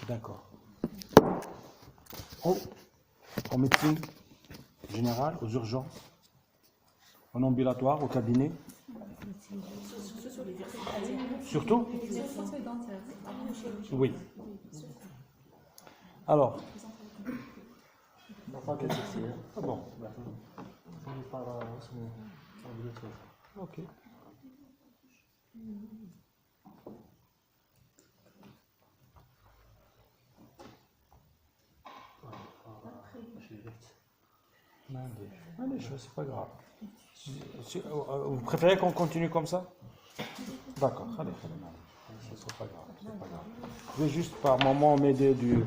D'accord. En médecine générale, aux urgences, en ambulatoire, au cabinet. Surtout? Oui. Alors. Ah bon. Ok. C'est pas grave. Vous préférez qu'on continue comme ça? D'accord. Allez, c'est pas grave. C'est pas grave. Je vais juste par moment m'aider du.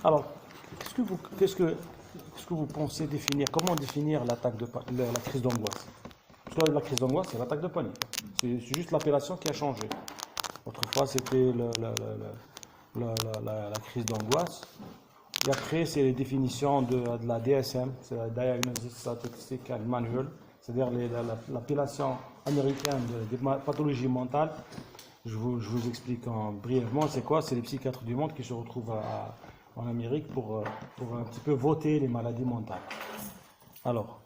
Alors, qu'est-ce que vous pensez définir? Comment définir la crise d'angoisse? Parce que la crise d'angoisse, c'est l'attaque de panique. C'est juste l'appellation qui a changé. Autrefois, c'était la crise d'angoisse. Et après, c'est les définitions de la DSM, c'est la Diagnosis Statistical Manual, c'est-à-dire l'appellation américaine des pathologies mentales. Je vous explique brièvement, c'est quoi? C'est les psychiatres du monde qui se retrouvent en Amérique pour un petit peu voter les maladies mentales. Alors,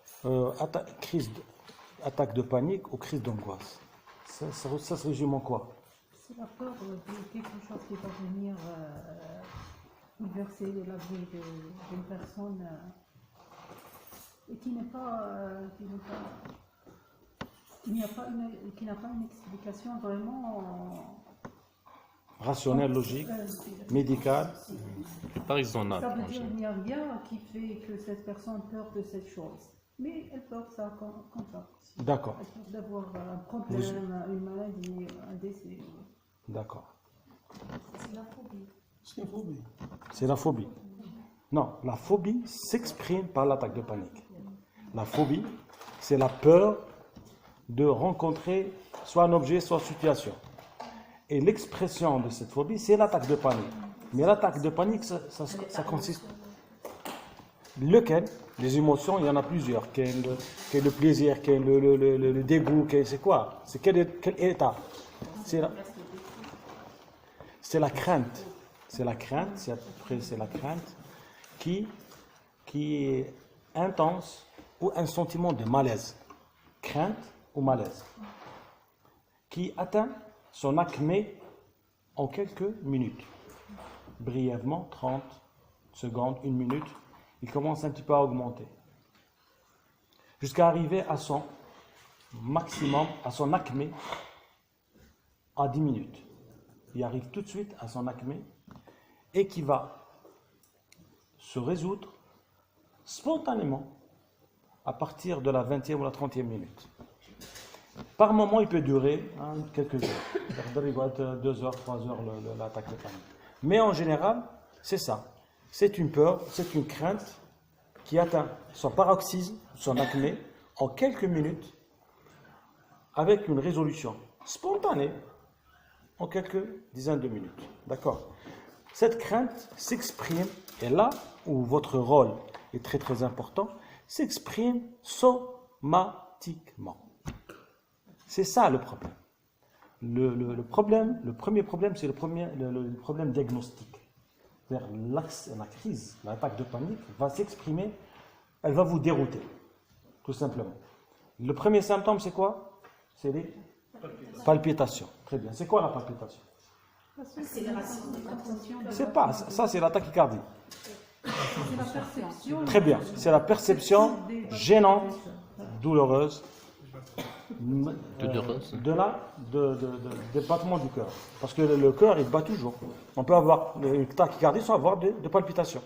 attaque de panique ou crise d'angoisse. Ça se résume en quoi? C'est la peur de quelque chose qui va venir bouleverser la vie d'une personne et qui n'a pas une explication vraiment rationnelle, logique, médicale. Par exemple, ça veut dire qu'il n'y a rien qui fait que cette personne peur de cette chose. Mais elle peur ça comme ça. D'accord. Elle peur d'avoir un problème, une maladie, un décès. D'accord. C'est la phobie. C'est la phobie. Non, la phobie s'exprime par l'attaque de panique. La phobie, c'est la peur de rencontrer soit un objet, soit une situation. Et l'expression de cette phobie, c'est l'attaque de panique. Mais l'attaque de panique, ça consiste... Lequel? Les émotions, il y en a plusieurs. Quel est le plaisir, quel est le dégoût, c'est quoi? C'est quel état? C'est la crainte. C'est la crainte qui est intense ou un sentiment de malaise. Crainte ou malaise. Qui atteint son acmé en quelques minutes. Brièvement, 30 secondes, 1 minute, il commence un petit peu à augmenter. Jusqu'à arriver à son maximum, à son acmé, à 10 minutes. Il arrive tout de suite à son acmé et qui va se résoudre spontanément à partir de la 20e ou la 30e minute. Par moment, il peut durer quelques heures. Il va être 2 heures, 3 heures l'attaque de panique. Mais en général, c'est ça. C'est une peur, c'est une crainte qui atteint son paroxysme, son acmé, en quelques minutes, avec une résolution spontanée, en quelques dizaines de minutes. D'accord? Cette crainte s'exprime, et là où votre rôle est très très important, s'exprime somatiquement. C'est ça le problème. Le premier problème, c'est le problème diagnostique. La crise, l'attaque de panique va s'exprimer, elle va vous dérouter, tout simplement. Le premier symptôme, c'est quoi? C'est les palpitations. Très bien. C'est quoi la palpitation? C'est pas, ça c'est la tachycardie. C'est la perception. Très bien. C'est la perception gênante, douloureuse, des battements du cœur. Parce que le cœur, il bat toujours. On peut avoir une tachycardie sans avoir de palpitations.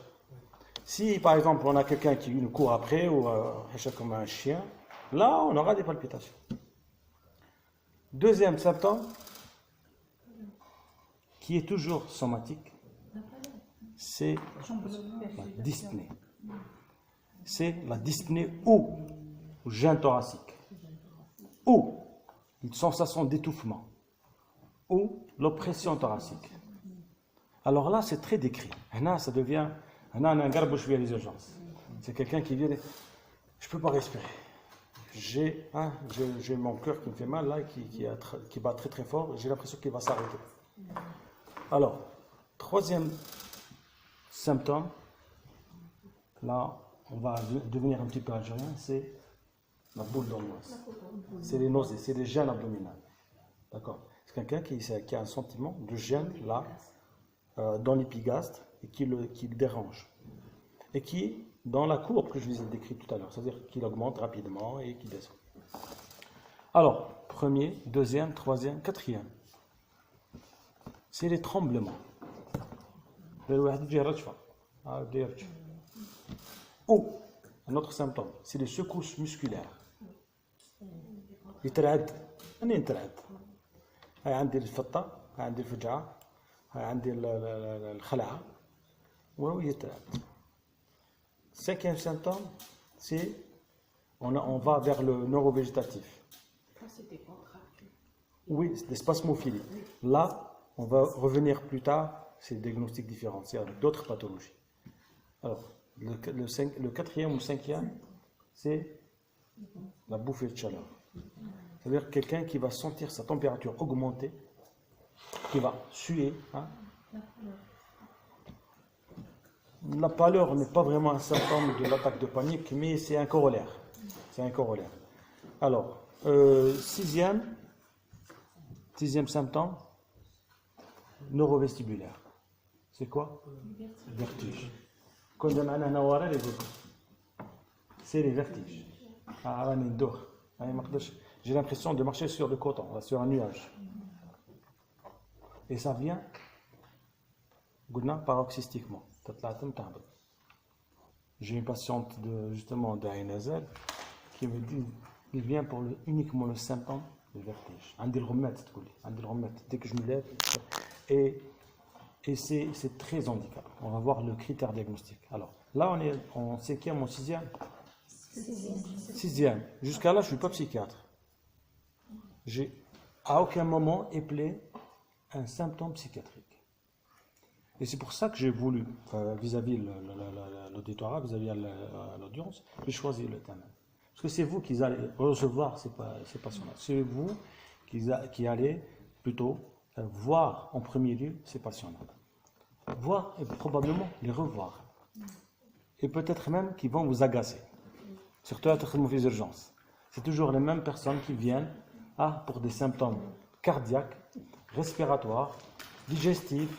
Si, par exemple, on a quelqu'un qui nous court après ou comme un chien, là, on aura des palpitations. Deuxième symptôme, qui est toujours somatique, c'est la dyspnée. C'est la dyspnée ou gêne thoracique, ou une sensation d'étouffement, ou l'oppression thoracique. Alors là, c'est très décrit. Là, ça devient un garbouche via les urgences. C'est quelqu'un qui vient, je ne peux pas respirer. j'ai mon cœur qui me fait mal là, qui bat très très fort, j'ai l'impression qu'il va s'arrêter. Alors, troisième symptôme, là, on va devenir un petit peu algérien, c'est la boule d'angoisse. C'est les nausées, c'est les gènes abdominales. D'accord? C'est quelqu'un qui a un sentiment de gêne là, dans l'épigastre, et qui le dérange. Et qui, dans la courbe que je vous ai décrite tout à l'heure, c'est-à-dire qu'il augmente rapidement et qu'il descend. Alors, premier, deuxième, troisième, quatrième. C'est les tremblements. Ou, un autre symptôme, c'est les secousses musculaires. يترعد أنا يترعد هاي عندي الفطة هاي عندي الفجعة هاي عندي الخلعة وهو يترعد. Cinquième symptôme, c'est on va vers le neurovégétatif. Oui, c'est des spasmophilie. Là, on va revenir plus tard, c'est des diagnostics différents, c'est avec d'autres pathologies. Alors, le quatrième ou cinquième, c'est la bouffée de chaleur. C'est-à-dire quelqu'un qui va sentir sa température augmenter, qui va suer. Hein. La pâleur n'est pas vraiment un symptôme de l'attaque de panique, mais c'est un corollaire. C'est un corollaire. Alors, sixième symptôme, neurovestibulaire. C'est quoi? Vertige. C'est les vertiges. J'ai l'impression de marcher sur le coton, sur un nuage. Et ça vient paroxystiquement. J'ai une patiente justement d'Aïnazel qui me dit qu'il vient pour uniquement le symptôme de vertige. Dès que je me lève, et c'est très handicapant. On va voir le critère diagnostique. Alors là, on est en cinquième ou sixième. Sixième. Jusqu'à là, je ne suis pas psychiatre. J'ai à aucun moment épelé un symptôme psychiatrique. Et c'est pour ça que j'ai voulu, vis-à-vis l'auditorat, vis-à-vis l'audience, j'ai choisi le thème. Parce que c'est vous qui allez recevoir ces patients-là. C'est vous qui allez plutôt voir en premier lieu ces patients-là. Voir et probablement les revoir. Et peut-être même qu'ils vont vous agacer. Surtout à les urgences. C'est toujours les mêmes personnes qui viennent pour des symptômes cardiaques, respiratoires, digestifs,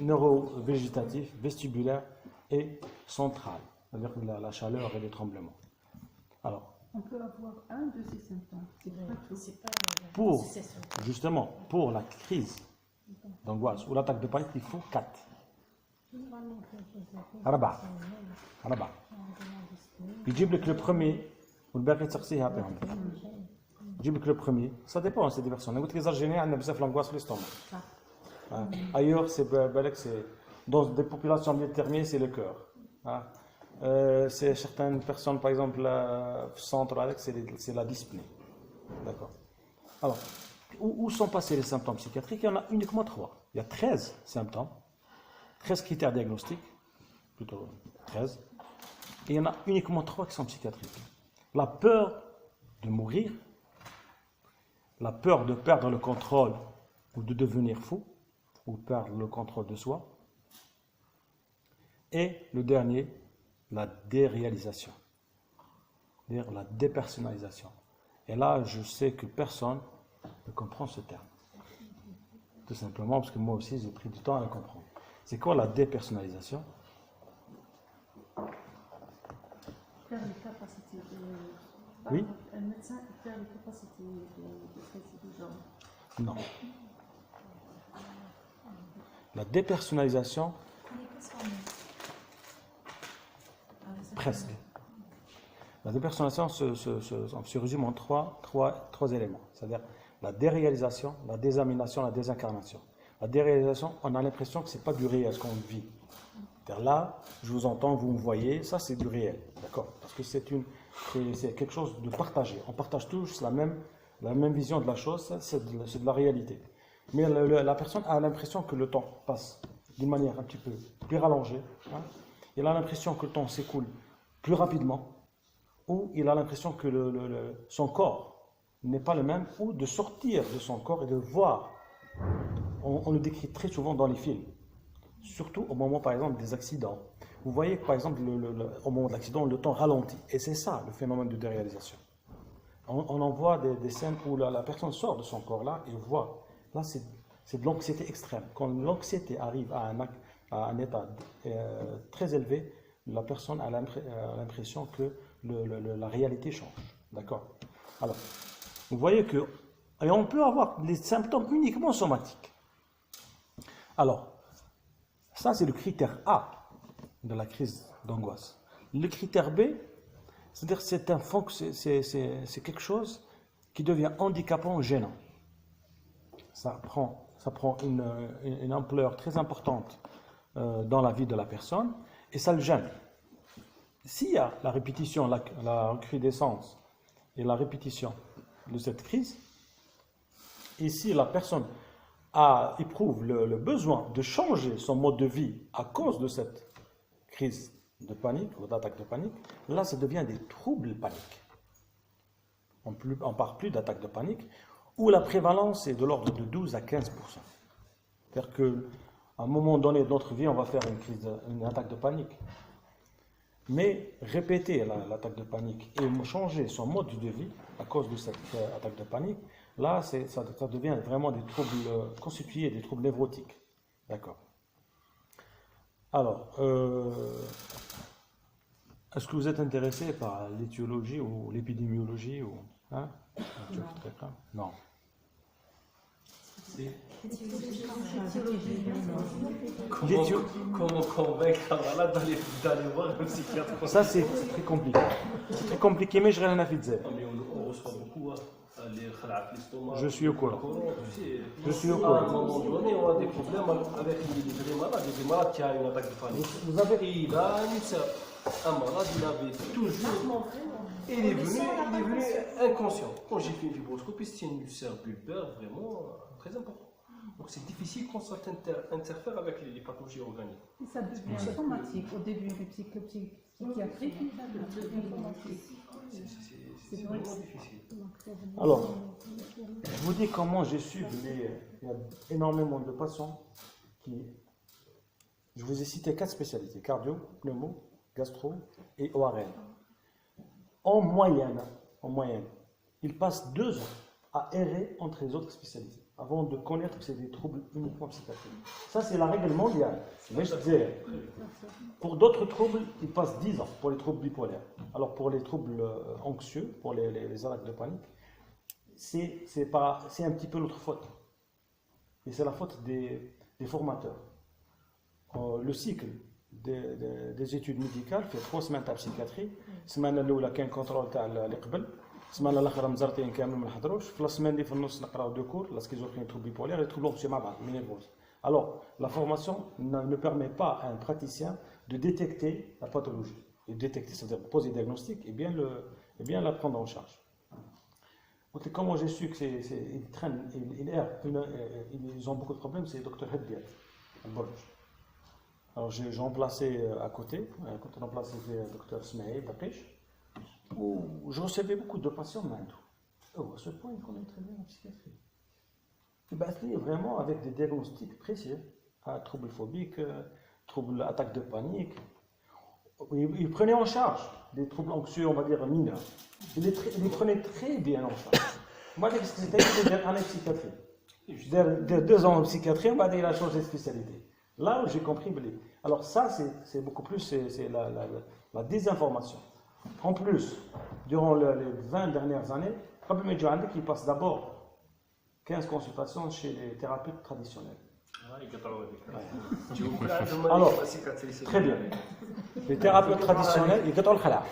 neurovégétatifs, vestibulaires et centrales. C'est-à-dire la chaleur et les tremblements. Alors, on peut avoir un de ces symptômes. Justement, pour la crise d'angoisse ou l'attaque de panique, il faut 4. Arba. يجيب لك le premier والباقي تقصيها بهم. يجيب لك le premier. Ça dépend, c'est des personnes. قلت لك les Algériens عندنا بزاف l'angoisse في l'estomac. Ailleurs, c'est dans des populations bien déterminées, c'est le cœur. C'est certaines personnes, par exemple, au centre, c'est la dyspnée. D'accord. Alors, où sont passés les symptômes psychiatriques? Il y en a uniquement 3. Il y a 13 symptômes, 13 critères diagnostiques, plutôt 13. Et il y en a uniquement 3 qui sont psychiatriques. La peur de mourir, la peur de perdre le contrôle ou de devenir fou, ou perdre le contrôle de soi. Et le dernier, la déréalisation, c'est-à-dire la dépersonnalisation. Et là, je sais que personne ne comprend ce terme. Tout simplement parce que moi aussi, j'ai pris du temps à le comprendre. C'est quoi la dépersonnalisation? Perdre les capacités de... Oui. Un médecin perd les capacités de traiter des gens. Non. La dépersonnalisation, presque. La dépersonnalisation se résume en trois éléments. C'est-à-dire la déréalisation, la désamination, la désincarnation. La déréalisation, on a l'impression que ce n'est pas du réel ce qu'on vit. C'est-à-dire là, je vous entends, vous me voyez, ça c'est du réel. D'accord? Parce que c'est quelque chose de partagé. On partage tous la même vision de la chose, c'est de la réalité. Mais la personne a l'impression que le temps passe d'une manière un petit peu plus rallongée. Il a l'impression que le temps s'écoule plus rapidement. où il a l'impression que son corps n'est pas le même, ou de sortir de son corps et de voir. On le décrit très souvent dans les films, surtout au moment par exemple des accidents. Vous voyez que par exemple au moment de l'accident, le temps ralentit, et c'est ça le phénomène de déréalisation. On en voit des scènes où la personne sort de son corps là et voit. Là c'est de l'anxiété extrême. Quand l'anxiété arrive à un état très élevé, la personne a l'impression que la réalité change. D'accord? Alors, vous voyez que, et on peut avoir des symptômes uniquement somatiques. Alors, ça c'est le critère A de la crise d'angoisse. Le critère B, c'est-à-dire c'est quelque chose qui devient handicapant, gênant. Ça prend une ampleur très importante dans la vie de la personne, et ça le gêne. S'il y a la répétition, la recrudescence et la répétition de cette crise, et si la personne éprouve le besoin de changer son mode de vie à cause de cette crise de panique ou d'attaque de panique, là ça devient des troubles paniques. On ne parle plus d'attaque de panique, où la prévalence est de l'ordre de 12 à 15%. C'est-à-dire qu'à un moment donné de notre vie, on va faire une attaque de panique. Mais répéter l'attaque de panique et changer son mode de vie à cause de cette attaque de panique, là, ça devient vraiment des troubles constitués, des troubles névrotiques. D'accord. Alors, est-ce que vous êtes intéressé par l'étiologie ou l'épidémiologie ou, hein? Non. Comment convaincre un malade d'aller voir un psychiatre? Ça, c'est très compliqué. C'est très compliqué, mais je reviens à la On reçoit beaucoup les khalaf l'estomac. Je suis au courant. Je suis au À un courant. moment donné, on a des problèmes avec les vrais malades. Il y a des malades qui ont une attaque de panique. Vous avez... Et il a un malade, il avait toujours. Et il est venu inconscient. Quand j'ai fait une fibroscopie, c'était une ulcère bulbaire vraiment très importante. Donc c'est difficile quand ça interfère avec les pathologies organiques. Et ça devient somatique. Au début, les psychiatriques, ça devient somatique. C'est vraiment difficile. Alors, je vous dis comment j'ai su. Il y a énormément de patients qui... Je vous ai cité 4 spécialités: cardio, pneumo, gastro et ORL. En moyenne, ils passent 2 ans à errer entre les autres spécialités avant de connaître que c'est des troubles uniquement psychiatriques. Ça, c'est la règle mondiale. Mais je disais, pour d'autres troubles, ils passent 10 ans pour les troubles bipolaires. Alors, pour les troubles anxieux, pour les attaques de panique, c'est un petit peu notre faute. Et c'est la faute des formateurs. Le cycle des études médicales fait 3 semaines de psychiatrie. السمانه الاولى كان كونترول تاع اللي قبل، السمانه الاخرى مزرتين كامل ما نحضروش، في السمانه اللي في النص نقراو 2 كور لا سكيزوفريني تروبل بيبولير et troubles anxieux مع بعض مينيفوز. Alors la formation ne permet pas à un praticien de détecter la pathologie, et détecter, c'est-à-dire poser le diagnostic et bien la prendre en charge. Donc, comment j'ai su qu'ils traînent, ils ont beaucoup de problèmes, c'est le docteur Hedbiat à Borj. Alors j'ai remplacé à côté, quand on remplacé le docteur Smaïl Daqish, où je recevais beaucoup de patients maintenant. Oh, à ce point, ils connaissent très bien la psychiatrie. Ils battent vraiment avec des diagnostics précis, troubles phobiques, troubles attaques de panique. Ils prenaient en charge des troubles anxieux, on va dire mineurs. Ils les prenaient très bien en charge. Moi, c'était une année de psychiatrie. 2 ans en psychiatrie, on va dire, il a changé de spécialité. Là où j'ai compris, alors ça c'est beaucoup plus, c'est la désinformation. En plus, durant les 20 dernières années, il passe d'abord 15 consultations chez les thérapeutes traditionnels. Alors, très bien. Les thérapeutes traditionnels, ils قطعوا الخلع.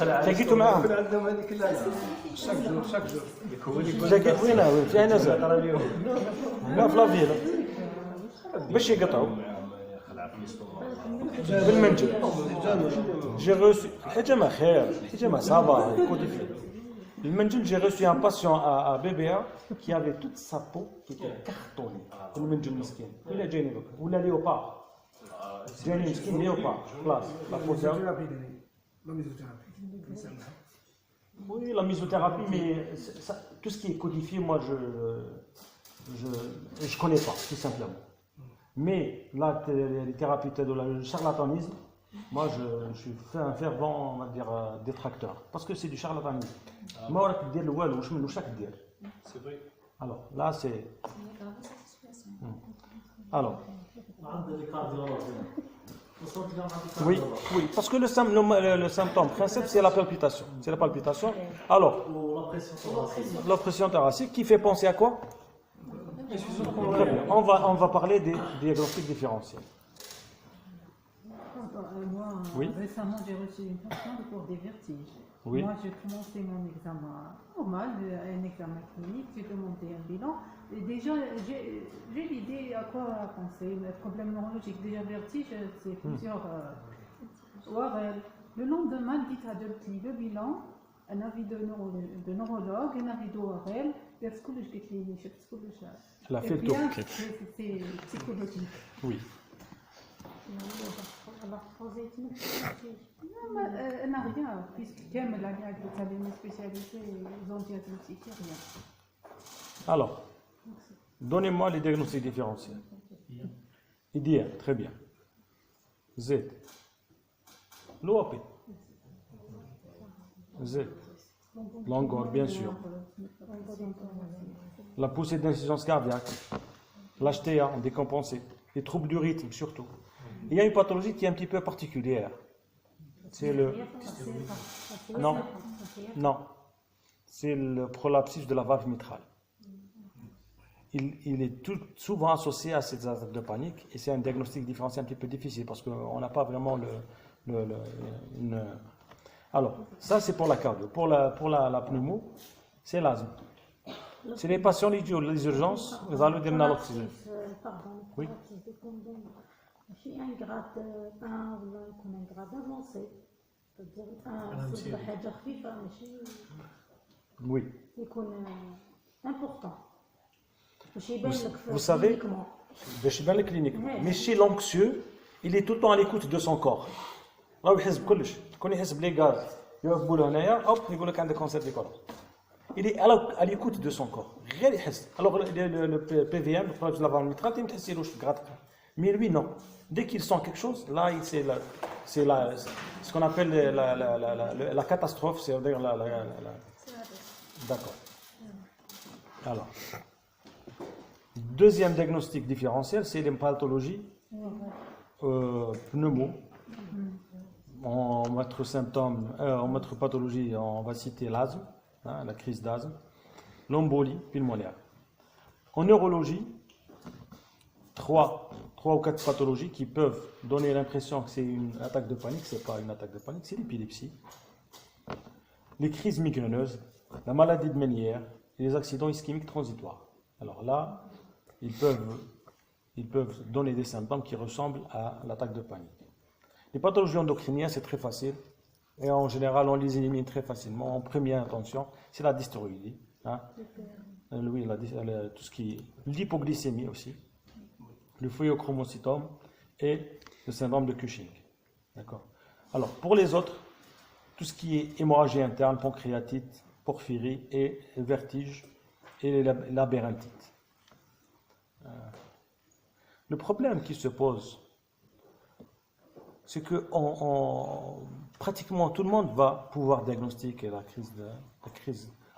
لقيتوا معاهم. chaque jour. لقيت وين في نزل. لا في لافيل. باش يقطعوا. بالمنجل. J'ai reçu. حجمة خير، حجمة صعبة، Le Menjul, j'ai reçu un patient à BBA qui avait toute sa peau qui était cartonnée. Le Menjul miskin. Il a gêné. Ou la léopard. Gêné miskin, léopard. Place. La peau. Oui, la misothérapie, mais tout ce qui est codifié, moi, je connais pas, tout simplement. Mais là, les thérapies de le charlatanisme, moi, je suis un fervent, on va dire, détracteur. Parce que c'est du charlatanisme. Moi, on peut dire le walou, je me chaque dire. C'est vrai. Alors, là, c'est. Alors. Oui, oui, parce que le symptôme principal, c'est la palpitation. C'est la palpitation. Alors, l'oppression thoracique qui fait penser à quoi? Très bien. On va parler des diagnostics différentiels. Moi, Oui. récemment, j'ai reçu une patiente pour des vertiges. Oui. Moi, j'ai commencé mon examen normal, un examen clinique, j'ai demandé un bilan. Et déjà, j'ai l'idée à quoi penser. Le problème neurologique, déjà vertige, c'est plusieurs ORL. Le lendemain, dit à Delty, le bilan, un avis de neurologue, un avis d'ORL, vers ce que je décline, je sais ce que je La fais. fait le tour. C'est psychologique. Oui. Non, mais elle n'a rien, puisque comme la académie spécialisée, ils ont diagnostiqué rien. Alors, donnez-moi les diagnostics différentiels. IDR, très bien. Z. L'OAP. Z. Longueur, bien sûr. La poussée d'insuffisance cardiaque. L'HTA, en décompensé. Les troubles du rythme, surtout. Il y a une pathologie qui est un petit peu particulière. C'est le... Non. Non. C'est le prolapsus de la valve mitrale. Il est souvent associé à ces attaques de panique et c'est un diagnostic différentiel un petit peu difficile parce qu'on n'a pas vraiment Alors, ça c'est pour la cardio. Pour la pneumo, c'est l'asthme. C'est les patients, les urgences, vous allez dire l'oxygène. Oui. ماشي ان غراد 1 ولا يكون ان غراد افونسي تصير حاجه خفيفه ماشي Oui. يكون امبورطون باش يبان لك Vous savez, mais chez l'anxieux, il est tout le temps à l'écoute de son corps. Là, il يحس بكلش. كون يحس بلي غاز يوقفوا له هنايا، هوب يقول لك عندك كونسير دي كولون. Il est à l'écoute de son corps. غير يحس. Alors le PVM, le problème de la valve mitrale, il تحس يروح gratte. Mais lui, non. Dès qu'il sent quelque chose, là, c'est ce qu'on appelle la catastrophe, c'est-à-dire D'accord. Alors, deuxième diagnostic différentiel, c'est les pathologies pneumo. En mettre symptômes, en mettre pathologie, on va citer l'asthme, hein, la crise d'asthme, l'embolie pulmonaire. En neurologie, 3 ou 4 pathologies qui peuvent donner l'impression que c'est une attaque de panique. Ce n'est pas une attaque de panique, c'est l'épilepsie, les crises migraineuses, la maladie de Ménière et les accidents ischémiques transitoires. Alors là, ils peuvent donner des symptômes qui ressemblent à l'attaque de panique. Les pathologies endocriniennes, c'est très facile et en général, on les élimine très facilement. En première intention, c'est la dystéroïdie, hein. Oui, tout ce qui est l'hypoglycémie aussi, le phéochromocytome et le syndrome de Cushing. D'accord. Alors, pour les autres, tout ce qui est hémorragie interne, pancréatite, porphyrie et vertige et labyrintite. Le problème qui se pose, c'est que pratiquement tout le monde va pouvoir diagnostiquer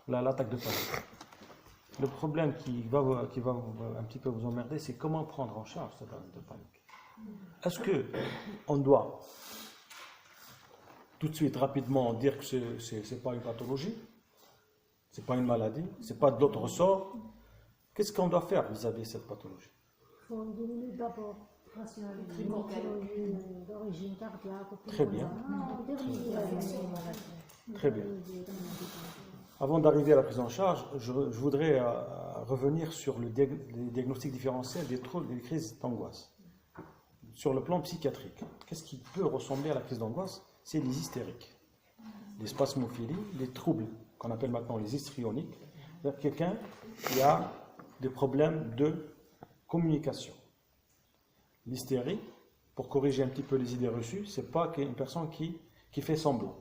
l'attaque de panique. Le problème qui va un petit peu vous emmerder, c'est comment prendre en charge cette attaque de panique. Est-ce qu'on doit tout de suite, rapidement, dire que ce n'est pas une pathologie, ce n'est pas une maladie, ce n'est pas de l'autre ressort? Qu'est-ce qu'on doit faire vis-à-vis de cette pathologie? Il faut diminuer d'abord d'origine cardiaque. Très bien. Très bien. Avant d'arriver à la prise en charge, je voudrais revenir sur les diagnostics différentiels des troubles et des crises d'angoisse. Sur le plan psychiatrique, qu'est-ce qui peut ressembler à la crise d'angoisse? C'est les hystériques, les spasmophilies, les troubles qu'on appelle maintenant les histrioniques. C'est-à-dire quelqu'un qui a des problèmes de communication. L'hystérie, pour corriger un petit peu les idées reçues, c'est pas une personne qui fait semblant.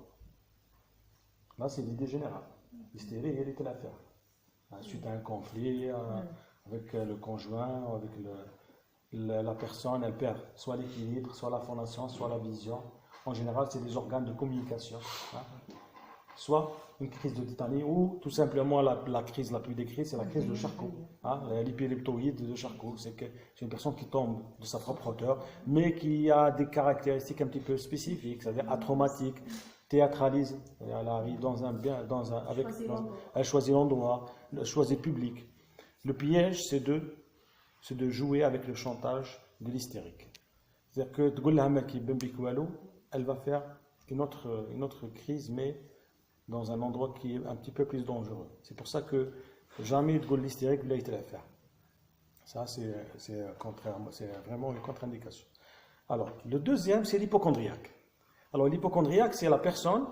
Là, c'est l'idée générale. L'hystérie, elle était l'affaire. Suite à un conflit avec le conjoint, avec la personne, elle perd soit l'équilibre, soit la fondation, soit la vision. En général, c'est des organes de communication. Soit une crise de tétanie ou tout simplement la crise la plus décrite, c'est la crise de Charcot. L'épileptoïde de Charcot, c'est une personne qui tombe de sa propre hauteur, mais qui a des caractéristiques un petit peu spécifiques, c'est-à-dire atraumatique, théâtralise, elle arrive elle choisit l'endroit, elle choisit le public. Le piège, c'est de jouer avec le chantage de l'hystérique. C'est-à-dire que elle va faire une autre crise, mais dans un endroit qui est un petit peu plus dangereux. C'est pour ça que jamais de l'hystérique voulait la faire. Ça, c'est vraiment une contre-indication. Alors, le deuxième, c'est l'hypochondriaque. Alors, l'hypochondriaque, c'est la personne,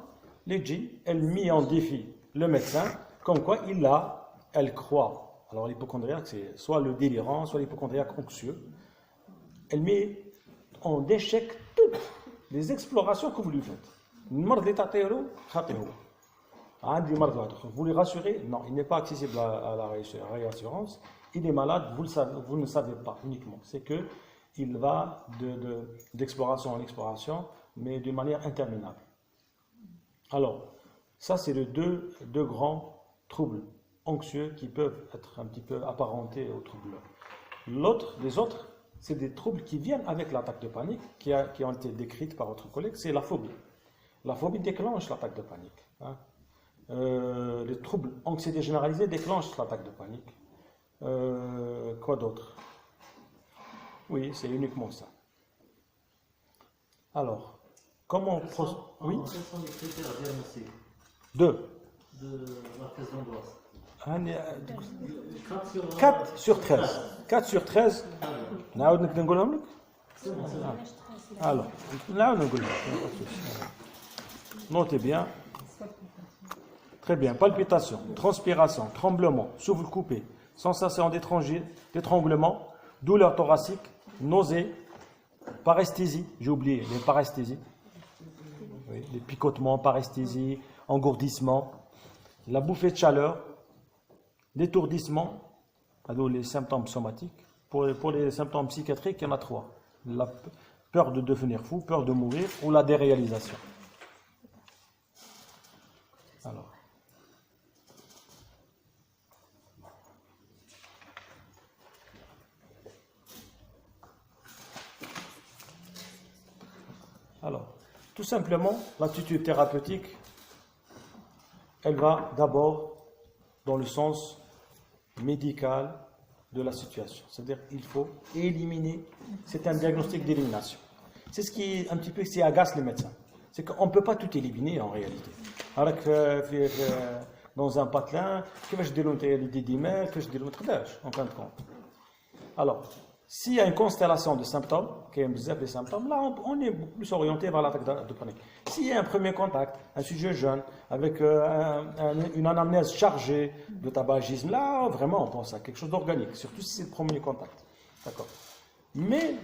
les djinns, elle met en défi le médecin, comme quoi elle croit. Alors, l'hypochondriaque, c'est soit le délirant, soit l'hypochondriaque anxieux. Elle met en échec toutes les explorations que vous lui faites. Vous les rassurez? Non, il n'est pas accessible à la réassurance. Il est malade, vous ne savez pas uniquement. C'est qu'il va d'exploration en exploration, mais d'une manière interminable. Alors, ça c'est les deux grands troubles anxieux qui peuvent être un petit peu apparentés aux troubles. Les autres, c'est des troubles qui viennent avec l'attaque de panique, qui ont été décrites par votre collègue, c'est la phobie. La phobie déclenche l'attaque de panique. Les troubles anxiété généralisée déclenchent l'attaque de panique. Quoi d'autre? Oui, c'est uniquement ça. Alors, comment oui? Quels sont les critères diagnostiques de la crise d'angoisse? 4 sur 13. 4 sur 13. Alors, notez bien. Très bien. Palpitation, transpiration, tremblement, souffle coupé, sensation d'étranglement, douleur thoracique, nausée, paresthésie. J'ai oublié les paresthésies. Oui, les picotements, paresthésie, engourdissement, la bouffée de chaleur, l'étourdissement, les symptômes somatiques. Pour les symptômes psychiatriques, il y en a 3. La peur de devenir fou, peur de mourir ou la déréalisation. Alors, tout simplement, l'attitude thérapeutique, elle va d'abord dans le sens médical de la situation. C'est-à-dire qu'il faut éliminer, c'est un diagnostic d'élimination. C'est ce qui un petit peu qui agace les médecins. C'est qu'on ne peut pas tout éliminer en réalité. Alors que dans un patelin, en fin de compte. Alors, s'il y a une constellation de symptômes, là on est plus orienté vers l'attaque de panique. S'il y a un premier contact, un sujet jeune, avec une anamnèse chargée de tabagisme, là vraiment on pense à quelque chose d'organique, surtout si c'est le premier contact. D'accord. Mais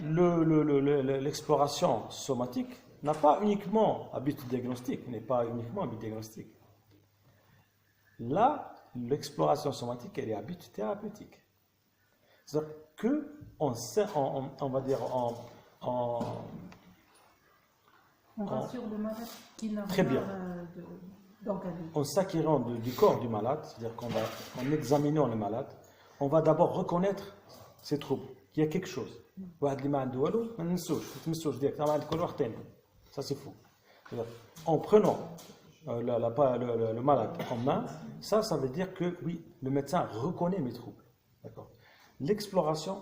l'exploration somatique n'a pas uniquement un but diagnostique, Là, l'exploration somatique, elle est à but thérapeutique. C'est-à-dire on va dire on rassure le malade qui n'a très bien. d'encadrer. En s'acquérant du corps du malade, c'est-à-dire qu'en examinant le malade, on va d'abord reconnaître ses troubles, qu'il y a quelque chose. Ça c'est faux. En prenant le malade en main, ça veut dire que oui, le médecin reconnaît mes troubles. D'accord. L'exploration,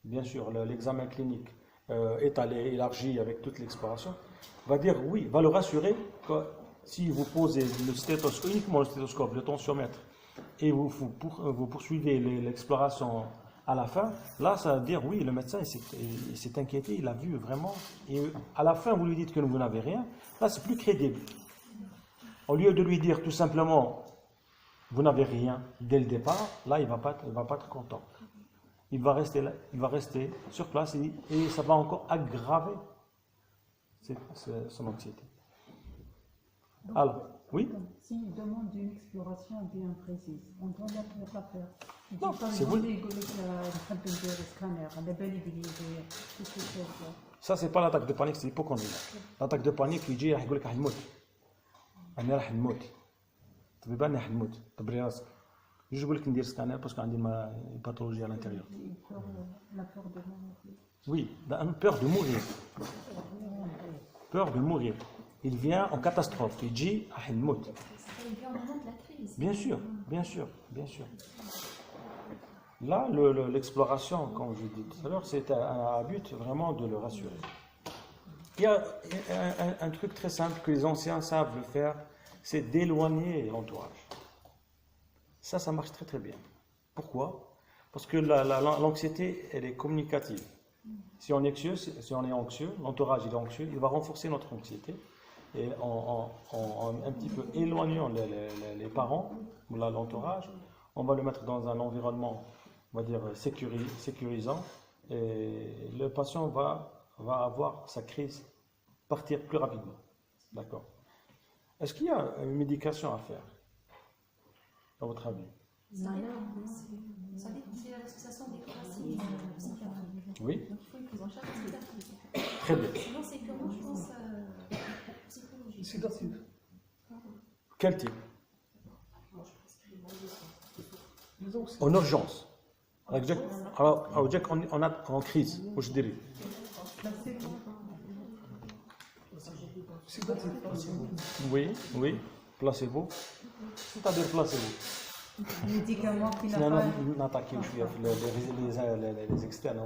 bien sûr, l'examen clinique étalé, élargi avec toute l'exploration, va dire oui, va le rassurer que si vous posez uniquement le stéthoscope, le tensiomètre, et vous poursuivez l'exploration à la fin, là, ça veut dire oui, le médecin il s'est inquiété, il a vu vraiment, et à la fin, vous lui dites que vous n'avez rien, là, c'est plus crédible. Au lieu de lui dire tout simplement, vous n'avez rien dès le départ, là, il ne va pas être content. Il va rester sur place et ça va encore aggraver son anxiété. Alors, Oui. S'il demande une exploration bien précise, on doit la faire. Non, c'est vous. Ça, c'est pas l'attaque de panique, c'est l'hypochondriaque. L'attaque de panique, il dit, il dit, il mout. Il راح نموت. طبيب انا راح نموت. طبري راسك. Je veux que ندير scanner parce qu'on a une pathologie à l'intérieur. La peur de mourir. Oui, une peur de mourir. Peur de mourir. Il vient en catastrophe. Il dit, راح نموت. Ça vient au moment de la crise. Bien sûr, bien sûr, bien sûr. Là, l'exploration, comme je dis tout à l'heure, c'est un but vraiment de le rassurer. Il y a un truc très simple que les anciens savent le faire, c'est d'éloigner l'entourage. Ça marche très très bien. Pourquoi? Parce que l'anxiété, elle est communicative. Si on est anxieux, l'entourage il est anxieux, il va renforcer notre anxiété. Et en un petit peu éloignant les parents ou l'entourage, on va le mettre dans un environnement, on va dire, sécurisant, et le patient va avoir sa crise partir plus rapidement. D'accord. Est-ce qu'il y a une médication à faire, à votre avis? Ça dit que c'est l'association des classiques psychiatriques. Oui. Donc il faut une prise en charge psychiatrique. Très bien. Sinon, c'est purement, je pense, psychologie. Sédatif. Quel type? Moi, je prescris les soins. En urgence. Alors, on a en crise, je dirais. Sédatif. Oui, placebo. C'est-à-dire placebo. Médicament qui n'a Non, pas. on attaque les externes,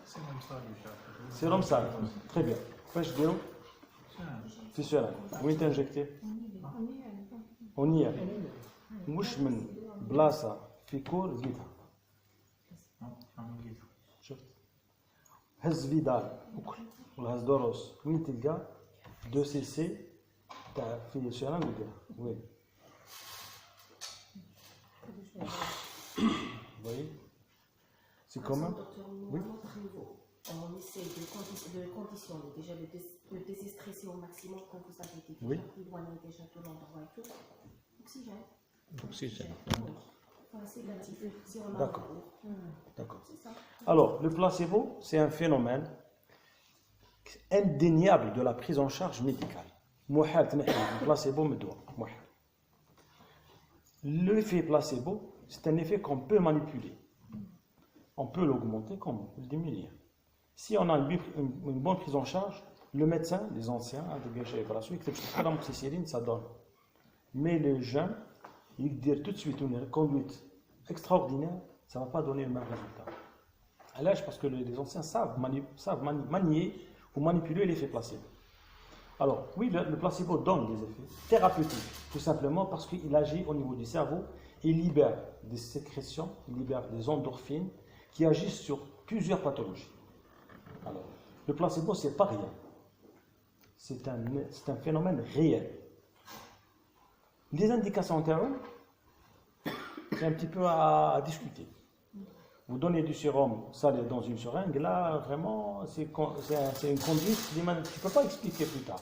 C'est comme ça, déjà. c'est comme ça. Très bien. Fais-je dire? Fissurale. Où est injecté? On y est. مش من بلاصة في كور زيدها. شفت؟ هز فيدال وكل ولا هز دوروس وين تلقى 2 cc تاع فيسيران وديرها. وين؟ Vous voyez? C'est comment? Oui. On essaie de conditionner, déjà de désestresser au maximum quand vous avez été Oui. éloigné déjà de l'endroit et tout. Oxygène. Oxygène. Enfin, sédatif. Si on a D'accord. un- D'accord. C'est ça. Alors, le placebo, c'est un phénomène indéniable de la prise en charge médicale. محال تنحي البلاسيبو من الدواء محال. L'effet placebo, c'est un effet qu'on peut manipuler. On peut l'augmenter comme le diminuer. Si on a une bonne prise en charge, le médecin, les anciens, ça donne. Mais les jeunes, ils disent tout de suite une conduite extraordinaire, ça ne va pas donner le même résultat. À l'âge, parce que les anciens savent manier ou manipuler l'effet placebo. Alors, oui, le placebo donne des effets thérapeutiques, tout simplement parce qu'il agit au niveau du cerveau, il libère des sécrétions, il libère des endorphines qui agissent sur plusieurs pathologies. Alors, le placebo, c'est pas rien. C'est un phénomène réel. Les indications antérieures, c'est un petit peu à discuter. Vous donnez du sérum salé dans une seringue, là, vraiment, c'est une conduite que tu ne peux pas expliquer plus tard.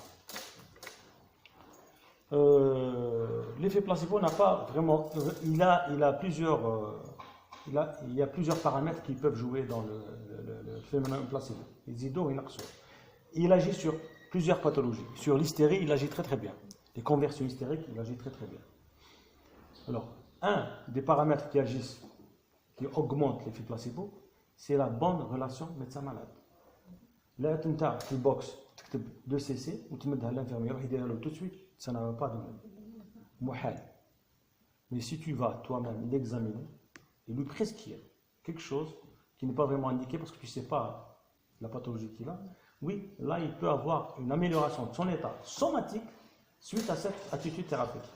L'effet placebo n'a pas vraiment... Il y a plusieurs paramètres qui peuvent jouer dans le phénomène placebo. Il agit sur plusieurs pathologies. Sur l'hystérie, il agit très très bien. Les conversions hystériques, il agit très très bien. Alors, un des paramètres qui agissent, qui augmente l'effet placebo, c'est la bonne relation médecin-malade. Là, tu as le box, tu 2 cc, ou tu mets à l'infirmière, il dit tout de suite, ça n'a pas de mouhal. Mais si tu vas toi-même l'examiner et lui prescrire quelque chose qui n'est pas vraiment indiqué parce que tu ne sais pas la pathologie qu'il a, oui, là, il peut avoir une amélioration de son état somatique suite à cette attitude thérapeutique.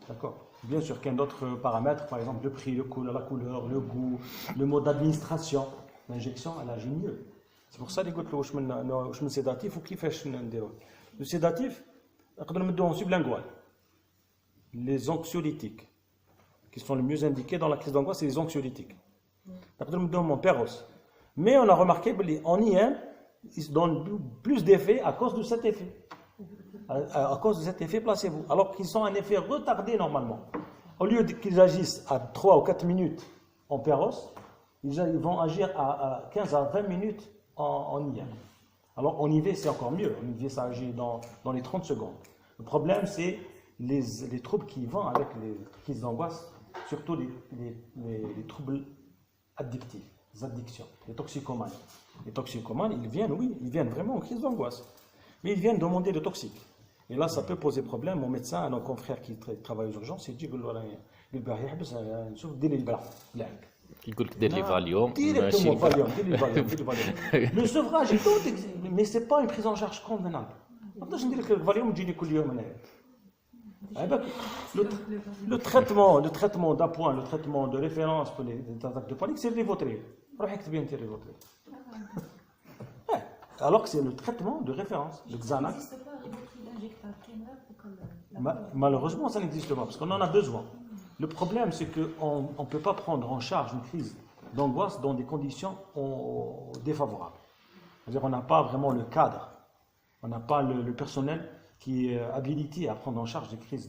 D'accord. Bien sûr qu'il y a d'autres paramètres, par exemple le prix, la couleur, le goût, le mode d'administration. L'injection, elle agit mieux. C'est pour ça que je me sédatif ou qui fait le sédatif, on sublingual. Les anxiolytiques, qui sont les mieux indiqués dans la crise d'angoisse, c'est les anxiolytiques. Mon péros. Mais on a remarqué qu'en IM, ils donnent plus d'effets à cause de cet effet. à cause de cet effet placebo, alors qu'ils sont un effet retardé normalement. Au lieu qu'ils agissent à 3 ou 4 minutes en péros, ils vont agir à 15 à 20 minutes en IM. Alors en IV, c'est encore mieux. En IV, ça agit dans les 30 secondes. Le problème, c'est les troubles qui vont avec les crises d'angoisse, surtout les troubles addictifs, les addictions, les toxicomanes. Les toxicomanes, ils viennent vraiment en crise d'angoisse. Mais ils viennent demander le toxique. Et là, ça peut poser problème aux médecins, à nos confrères qui travaillent aux urgences. Ils disent يقول لك دير لي فاليوم directement Valium. Le sevrage est tout, mais ce n'est pas une prise en charge convenable. Je dis que le Valium, je dis que le traitement d'appoint, le traitement de référence pour les attaques de panique, c'est le Rivotril. Alors que c'est le traitement de référence, le Xanax. Ça n'existe pas, Rivotril injectable, comme Malheureusement, ça n'existe pas, parce qu'on en a besoin. Le problème, c'est qu'on ne peut pas prendre en charge une crise d'angoisse dans des conditions défavorables. C'est-à-dire qu'on n'a pas vraiment le cadre, on n'a pas le personnel qui est habilité à prendre en charge des crises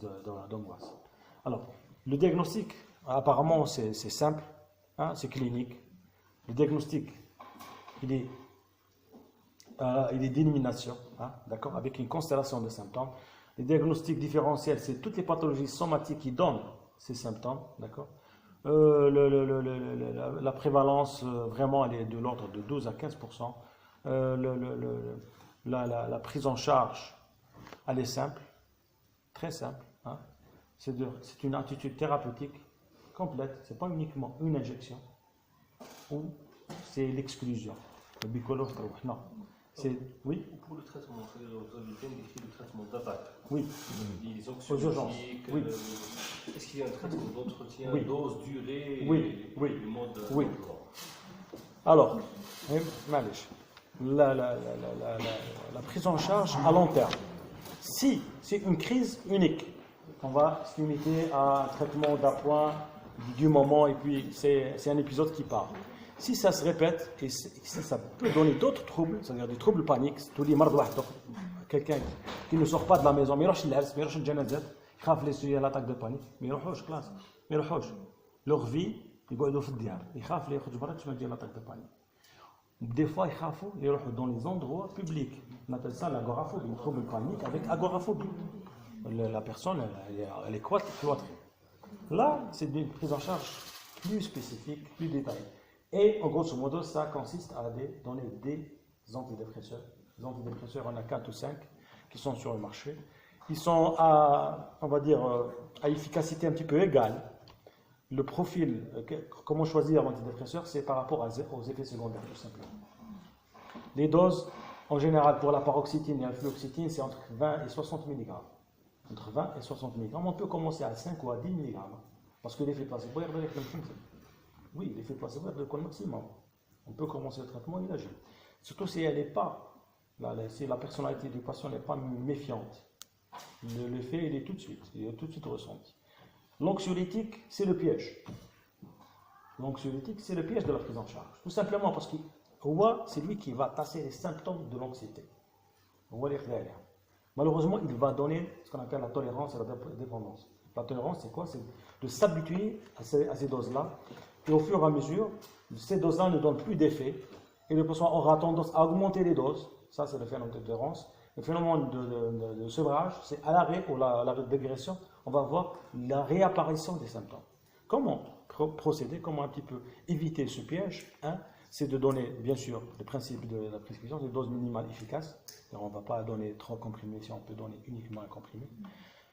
d'angoisse. Alors, le diagnostic, apparemment, c'est simple, hein, c'est clinique. Le diagnostic, il est d'élimination, hein, d'accord, avec une constellation de symptômes. Les diagnostics différentiels, c'est toutes les pathologies somatiques qui donnent ces symptômes, d'accord. La prévalence, vraiment, elle est de l'ordre de 12 à 15%. La prise en charge, elle est simple, très simple. Hein. C'est une attitude thérapeutique complète. C'est pas uniquement une injection ou c'est l'exclusion. Le bicolore, non. Oui. Pour le traitement, vous avez bien décrit le traitement d'attaque. Oui. Les aux urgences. Oui. Est-ce qu'il y a un traitement d'entretien, oui. dose, durée, oui. le mode oui. Alors, la prise en charge à long terme. Si c'est une crise unique, on va se limiter à un traitement d'appoint du moment et puis c'est un épisode qui part. Si ça se répète et si ça peut donner d'autres troubles, c'est-à-dire des troubles paniques, quelqu'un qui ne sort pas de la maison, mais il y a l'attaque de panique, mais il leur vie, ils vont dans l'attaque de panique. Des fois, ils vont dans les endroits publics. On appelle ça l'agoraphobie, une trouble panique avec agoraphobie. La personne, elle est cloîtrée. Là, c'est une prise en charge plus spécifique, plus détaillée. Et en grosso modo, ça consiste à donner des antidépresseurs. Les antidépresseurs, on a 4 ou 5 qui sont sur le marché. Ils sont à efficacité un petit peu égale. Le profil, comment choisir l'antidépresseur, c'est par rapport aux effets secondaires, tout simplement. Les doses, en général, pour la paroxétine et la fluoxétine, c'est entre 20 et 60 mg. Entre 20 et 60 mg. On peut commencer à 5 ou à 10 mg. Parce que l'effet placebo, oui, l'effet placebo est le maximum. On peut commencer le traitement, il agit. Surtout si elle n'est pas, si la personnalité du patient n'est pas méfiante. L'effet, il est tout de suite ressenti. L'anxiolytique, c'est le piège. L'anxiolytique, c'est le piège de la prise en charge. Tout simplement parce que c'est lui qui va tasser les symptômes de l'anxiété. Malheureusement, il va donner ce qu'on appelle la tolérance et la dépendance. La tolérance, c'est quoi? C'est de s'habituer à ces doses-là. Et au fur et à mesure, ces doses-là ne donnent plus d'effet. Et le patient aura tendance à augmenter les doses. Ça, c'est le phénomène de tolérance. Le phénomène de sevrage, c'est à l'arrêt ou l'arrêt de dégression, on va voir la réapparition des symptômes. Comment procéder, comment un petit peu éviter ce piège, hein? C'est de donner, bien sûr, le principe de la prescription, des doses minimales efficaces. Alors, on ne va pas donner 3 comprimés si on peut donner uniquement un comprimé,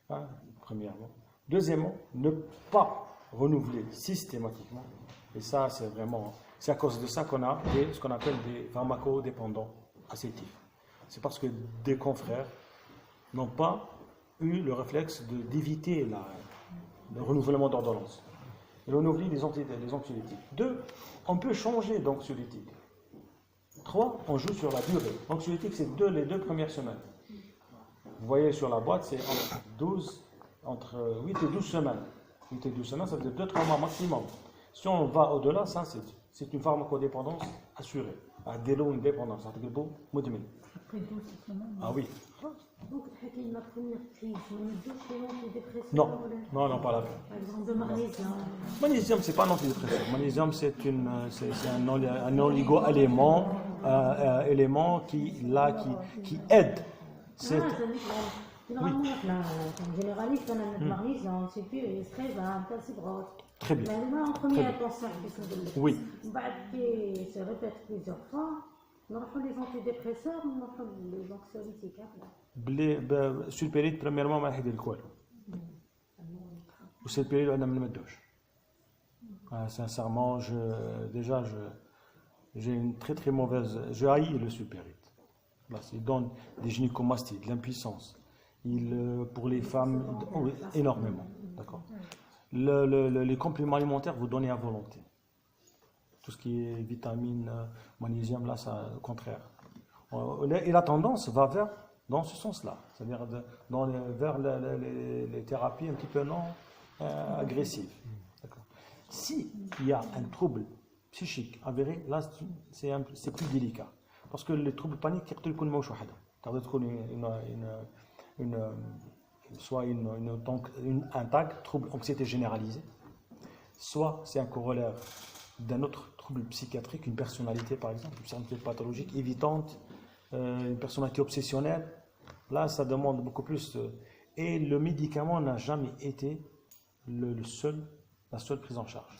hein, premièrement. Deuxièmement, ne pas renouveler systématiquement. Et ça, c'est à cause de ça qu'on a ce qu'on appelle des pharmacodépendants acétifs. C'est parce que des confrères n'ont pas eu le réflexe d'éviter le renouvellement d'ordonnance. Et on oublie les anxiolytiques. 2, on peut changer d'anxiolytique. 3, on joue sur la durée. L'anxiolytique, c'est les 2 premières semaines. Vous voyez sur la boîte, c'est entre 8 et 12 semaines. 8 et 12 semaines, ça veut dire 2-3 mois maximum. Si on va au-delà, ça, c'est une pharmacodépendance assurée. غديروا une dépendance غتقلبوا مدمن. Après 12 semaines. Ah oui. Donc, la première crise, on ne dit pas l'antidépresseur. Non, non, non, pas la peine. Par exemple, de magnésium. Magnésium, c'est pas un antidépresseur. Magnésium, c'est un oligo-élément élément qui aide. C'est Généralement, généraliste, on a le magnésium, c'est plus strézane, calcibrose. très bien. En première attention, Oui. qui se répète plusieurs fois, on a les antidépresseurs, on a les anxiolytiques. Sulpéride, premièrement, ما راح يدير لك والو. والسلبيريد أنا ما نمدوش. Sincèrement, j'ai une très très mauvaise. Je haïs le sulpéride. Il donne des gynécomasties, de l'impuissance. Pour les femmes, énormément. D'accord. Les compléments alimentaires, vous donnez à volonté. Tout ce qui est vitamines, magnésium, là, c'est le contraire. Et la tendance va dans ce sens-là, c'est-à-dire vers les thérapies un petit peu non agressives. S'il y a un trouble psychique avéré, là, c'est plus délicat. Parce que les troubles paniques, soit un tag, trouble anxiété généralisée, soit c'est un corollaire d'un autre trouble psychiatrique, une personnalité par exemple, une personnalité pathologique, évitante, une personnalité obsessionnelle. Là, ça demande beaucoup plus. Et le médicament n'a jamais été la seule prise en charge.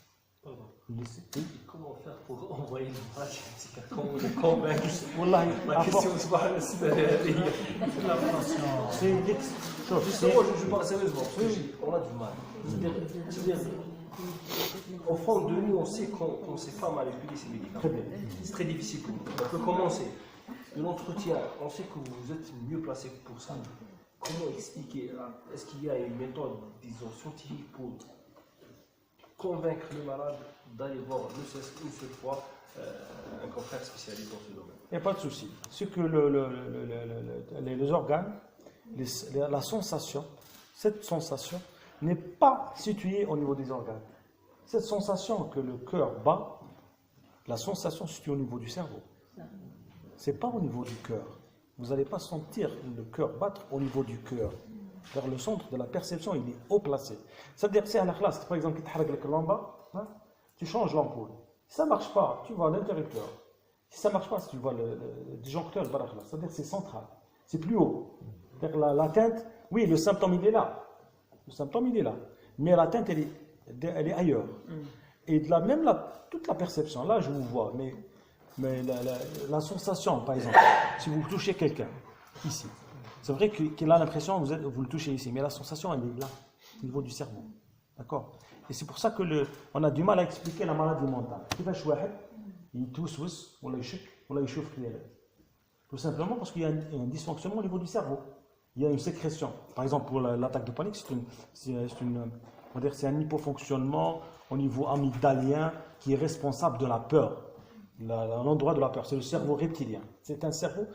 Comment faire pour envoyer le message? Comment le convaincre? La question, c'est pas Justement, je parle sérieusement, on a du mal. C'est-à-dire, au fond de nous, on sait qu'on ne sait pas manipuler ces médicaments. C'est très difficile pour nous. On peut commencer de l'entretien, on sait que vous êtes mieux placé pour ça. Comment expliquer? Est-ce qu'il y a une méthode, disons, scientifique pour convaincre le malade d'aller voir une seule fois un confrère spécialisé dans ce domaine? Il n'y a pas de souci. C'est que les organes, la sensation, cette sensation n'est pas située au niveau des organes. Cette sensation que le cœur bat, la sensation se situe au niveau du cerveau. Ce n'est pas au niveau du cœur. Vous n'allez pas sentir le cœur battre au niveau du cœur. Vers le centre de la perception, il est haut placé. C'est-à-dire que c'est à la classe, par exemple, tu changes l'ampoule. Si ça ne marche pas, tu vois l'interrupteur. Si ça ne marche pas, tu vois le disjoncteur, c'est-à-dire que c'est central. C'est plus haut. L'atteinte, oui, le symptôme, il est là. Le symptôme, il est là. Mais l'atteinte, elle est ailleurs. Et toute la perception, là, je vous vois, mais la sensation, par exemple, si vous touchez quelqu'un, ici, c'est vrai qu'il a l'impression que vous le touchez ici, mais la sensation, elle est là, au niveau du cerveau. D'accord? Et c'est pour ça qu'on a du mal à expliquer la maladie mentale. Tout simplement parce qu'il y a un dysfonctionnement au niveau du cerveau. Il y a une sécrétion. Par exemple, pour l'attaque de panique, c'est un hypofonctionnement au niveau amygdalien qui est responsable de la peur. L'endroit de la peur, c'est le cerveau reptilien. C'est un cerveau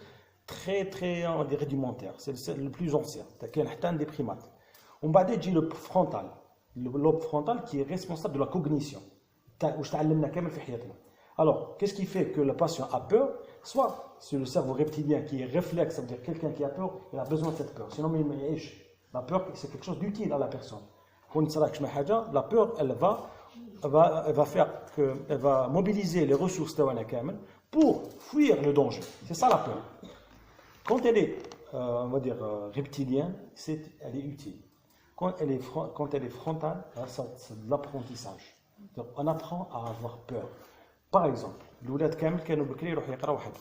très, très, on dirait, rudimentaire. C'est le plus ancien. C'est un des primates. On va dire le frontal. Le lobe frontal qui est responsable de la cognition. Alors, qu'est-ce qui fait que le patient a peur? Soit c'est le cerveau reptilien qui est réflexe, ça veut dire quelqu'un qui a peur, il a besoin de cette peur. Sinon, la peur, c'est quelque chose d'utile à la personne. La peur, elle va mobiliser les ressources pour fuir le danger. C'est ça la peur. Quand elle est, on va dire, reptilienne, elle est utile. Quand elle est frontale, c'est de l'apprentissage. Donc, on apprend à avoir peur. Par exemple, الولاد كامل كانوا بكري يروحوا يقراوا حد.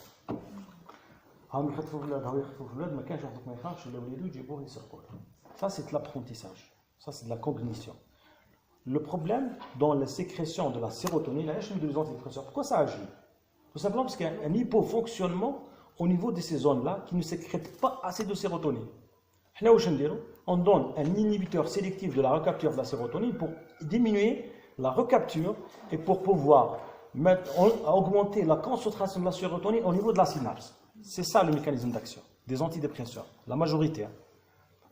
هاهم يخطفوا الولاد ما كانش واحد ما يخافش ولا وليدو يجيبوه يسرقوه. Ça c'est de l'apprentissage. Ça c'est de la cognition. Le problème dans la sécrétion de la sérotonine, pourquoi ça agit? Tout simplement parce qu'il y a un hypofonctionnement au niveau de ces zones-là qui ne sécrètent pas assez de sérotonine. On donne un inhibiteur sélectif de la recapture de la sérotonine pour diminuer la recapture et pour pouvoir augmenter la concentration de la sérotonine au niveau de la synapse. C'est ça le mécanisme d'action des antidépresseurs, la majorité.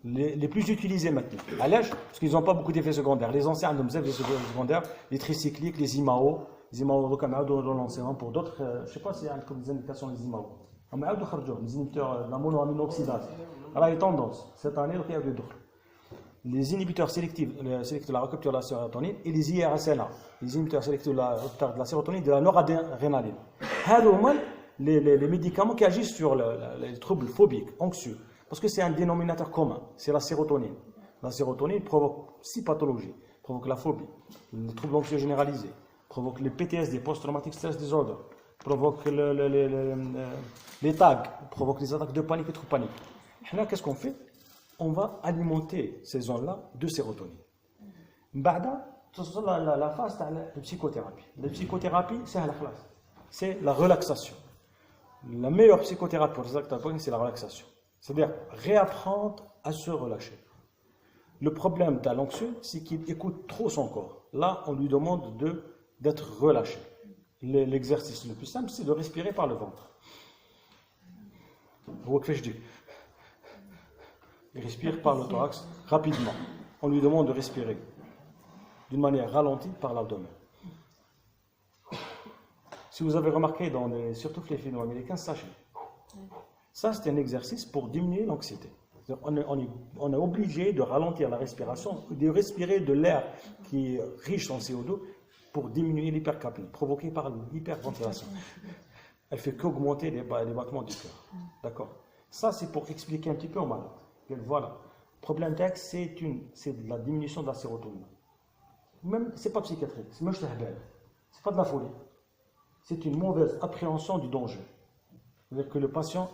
Les plus utilisés maintenant. À l'âge, parce qu'ils n'ont pas beaucoup d'effets secondaires. Les anciens ont des effets secondaires, les tricycliques, les IMAO, Les IMAO, donc, on a relancé pour d'autres. Je ne sais pas s'il y a des indications des IMAO. On a les inhibiteurs de la monoamino-oxydase. Alors, il y a tendance. Cette année, il y a deux. Les inhibiteurs sélectifs de la recapture de la sérotonine et les IRSNA, les inhibiteurs sélectifs de la recapture de la sérotonine et de la noradrénaline. Les médicaments qui agissent sur les troubles phobiques, anxieux, parce que c'est un dénominateur commun, c'est la sérotonine. La sérotonine provoque 6 pathologies, provoque la phobie, les troubles anxieux généralisés, provoque les PTSD, post-traumatic stress disorder, provoque les tags, provoque les attaques de panique et trop panique. Là, qu'est-ce qu'on fait? On va alimenter ces zones-là de sérotonine. Ba'da, la phase de psychothérapie. La psychothérapie, c'est la relaxation. La meilleure psychothérapie pour les actes de c'est la relaxation. C'est-à-dire réapprendre à se relâcher. Le problème de l'anxieux, c'est qu'il écoute trop son corps. Là, on lui demande d'être relâché. L'exercice le plus simple, c'est de respirer par le ventre. Il respire par le thorax rapidement. On lui demande de respirer d'une manière ralentie par l'abdomen. Si vous avez remarqué, surtout les films américains, sachez. Ça, c'est un exercice pour diminuer l'anxiété. On est obligé de ralentir la respiration, de respirer de l'air qui est riche en CO2 pour diminuer l'hypercapnie, provoquée par l'hyperventilation. Elle fait qu'augmenter les battements du cœur. D'accord? Ça, c'est pour expliquer un petit peu au malade. Voilà. Le problème texte, c'est de la diminution de la sérotonine. Même, c'est pas psychiatrique, c'est pas de la folie. C'est une mauvaise appréhension du danger. C'est-à-dire que le patient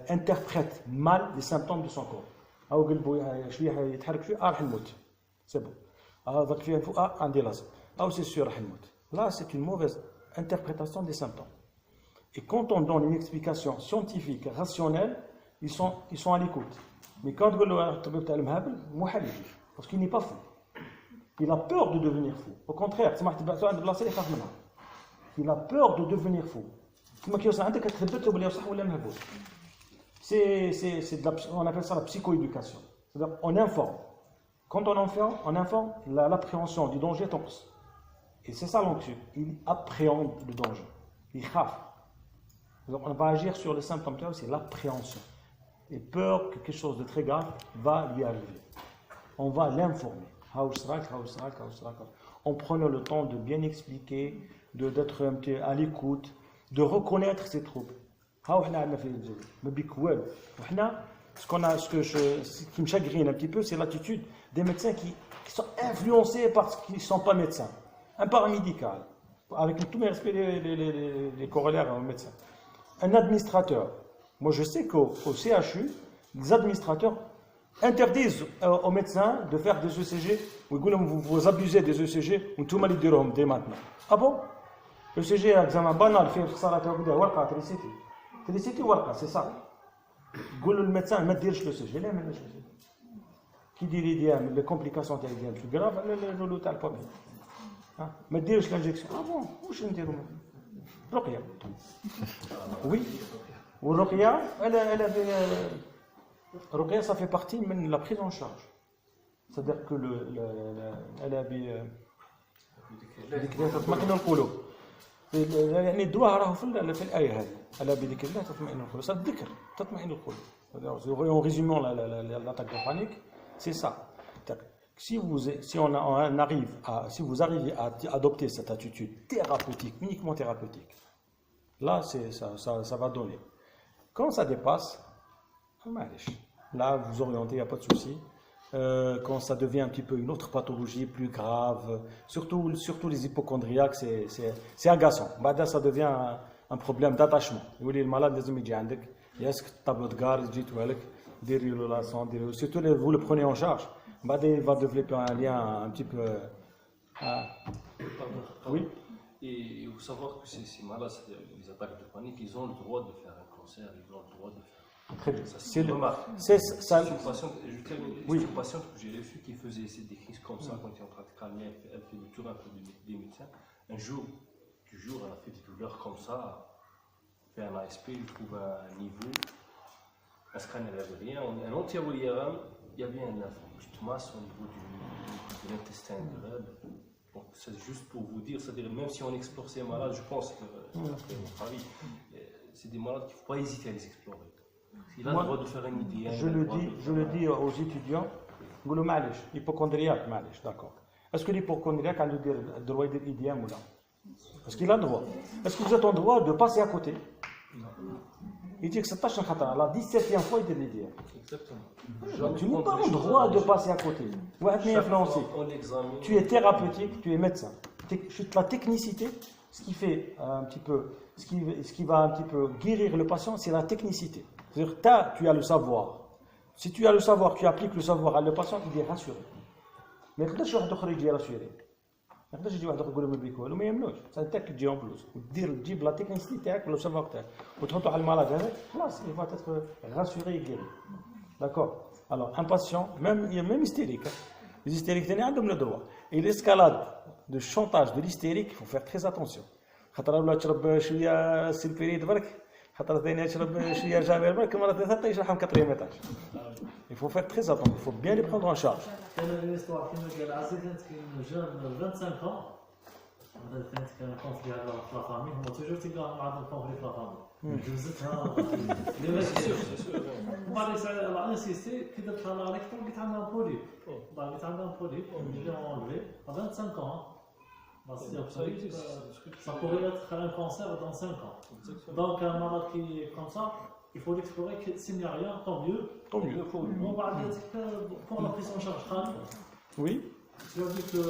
interprète mal les symptômes de son corps. C'est bon. C'est sûr. Là, c'est une mauvaise interprétation des symptômes. Et quand on donne une explication scientifique, rationnelle, ils sont à l'écoute. Mais quand on dit parce qu'il n'est pas fou. Il a peur de devenir fou. Au contraire, il a peur de devenir fou. On appelle ça la psychoéducation. C'est-à-dire on informe. Quand on informe, l'appréhension du danger tombe. Et c'est ça l'anxieux. Il appréhende le danger. Il khaf. Donc on va agir sur les symptômes, c'est l'appréhension. Et peur que quelque chose de très grave va lui arriver. On va l'informer. En prenant le temps de bien expliquer, d'être un petit à l'écoute, de reconnaître ses troubles. Ce qui me chagrine un petit peu, c'est l'attitude des médecins qui sont influencés parce qu'ils ne sont pas médecins. Un paramédical, avec tout mes respects les corollaires aux médecins. Un administrateur. Moi, je sais qu'au CHU, les administrateurs interdisent aux médecins de faire des ECG. Vous abusez des ECG, ou tout mal diront dès maintenant. Ah bon? ECG est un examen banal, c'est ça. Le médecin ne dit pas l'ECG. Qui dit les complications plus graves, le l'hôtel pas bien. Ne dit pas l'injection. Ah bon? Où je ne dis pas? Ruqya. Oui. Ou Ruqya, Ruqya, ça fait partie de la prise en charge. C'est-à-dire que elle a تطمئن القلوب. يعني الدواء راه في الآية هذه. ألا بذكر الله تطمئن القلوب. C'est الذكر تطمئن القلوب. En résumant l'attaque de panique, c'est ça. Si vous arrivez à adopter cette attitude thérapeutique, uniquement thérapeutique, là, ça va donner. Quand ça dépasse, là, vous orientez, il n'y a pas de souci. Quand ça devient un petit peu une autre pathologie plus grave, surtout les hypochondriaques, c'est agaçant. Ça devient un problème d'attachement. Le malade, il y a ce tableau de garde, surtout vous le prenez en charge. Il va développer un lien un petit peu. Oui. Et il faut savoir que ces malades, les attaques de panique, ils ont le droit de faire un cancer, ils ont le droit de faire. Très bien. C'est une patiente que j'ai reçue qui faisait des crises comme ça quand elle est en train de calmer, elle fait le tour un peu des médecins. Un jour, elle a fait des douleurs comme ça, fait un ASP, il trouve un niveau, un scanner, il n'y avait rien, un anti-IRM, il y avait un infarctus au niveau de l'intestin grêle. Donc c'est juste pour vous dire, c'est-à-dire même si on explore ces malades, je pense que, d'après votre avis, c'est des malades qu'il ne faut pas hésiter à les explorer. Il a le droit de faire une idée. Je le dis aux étudiants, نقولوا معليش hypochondriaque معليش d'accord. Est-ce que l'hypochondriaque a le droit de l'IDM ou non? Est-ce qu'il a le droit? Est-ce que vous êtes en droit de passer à côté? Il dit que c'est pas la 17e fois il dit l'IDM. Exactement. Tu n'as pas le droit de passer à côté. On l'examine. Tu es thérapeutique, tu es médecin. La technicité, ce qui fait un petit peu, ce qui va un petit peu guérir le patient, c'est la technicité. C'est-à-dire, tu as le savoir. Si tu as le savoir, tu appliques le savoir à le patient, il est rassuré. Mais quand tu as rassuré, ما يقدرش يجي واحد يقول له بيك والو ما يمنوش انت تجي اون بلوس تجيب لا تكنيسيتي تاعك ولا السافوار تاعك وتحطو على المرض هذاك خلاص il va être rassuré et guéri. D'accord. Alors un patient même hystérique, les hystériques تاني عندهم le droit. Et l'escalade de chantage de l'hystérique, il faut faire très attention. خاطر ولا تشرب شويه سيلفيريد برك خاطر ثاني تشرب شويه جابر برك مره ثالثه يشرحهم 4 étage. Il faut faire très attention, il faut bien les prendre en charge. كان الاسبوع كما قال عزيز كاين جون 25 ans كان كونفلي على لا فامي هما توجور تلقاهم عندهم كونفلي في لا فامي جوزتها بعد يسال الله انسيستي كي درت لها ريكتور قلت عندها بوليب قلت عندها بوليب جي اونلي 25 ans. Ça pourrait être un cancer dans 5 ans. Donc un malade qui est comme ça, il faut l'explorer, s'il n'y a rien, tant mieux. Tant mieux. On va dire que pour la prise en charge crâne, oui. tu as vu que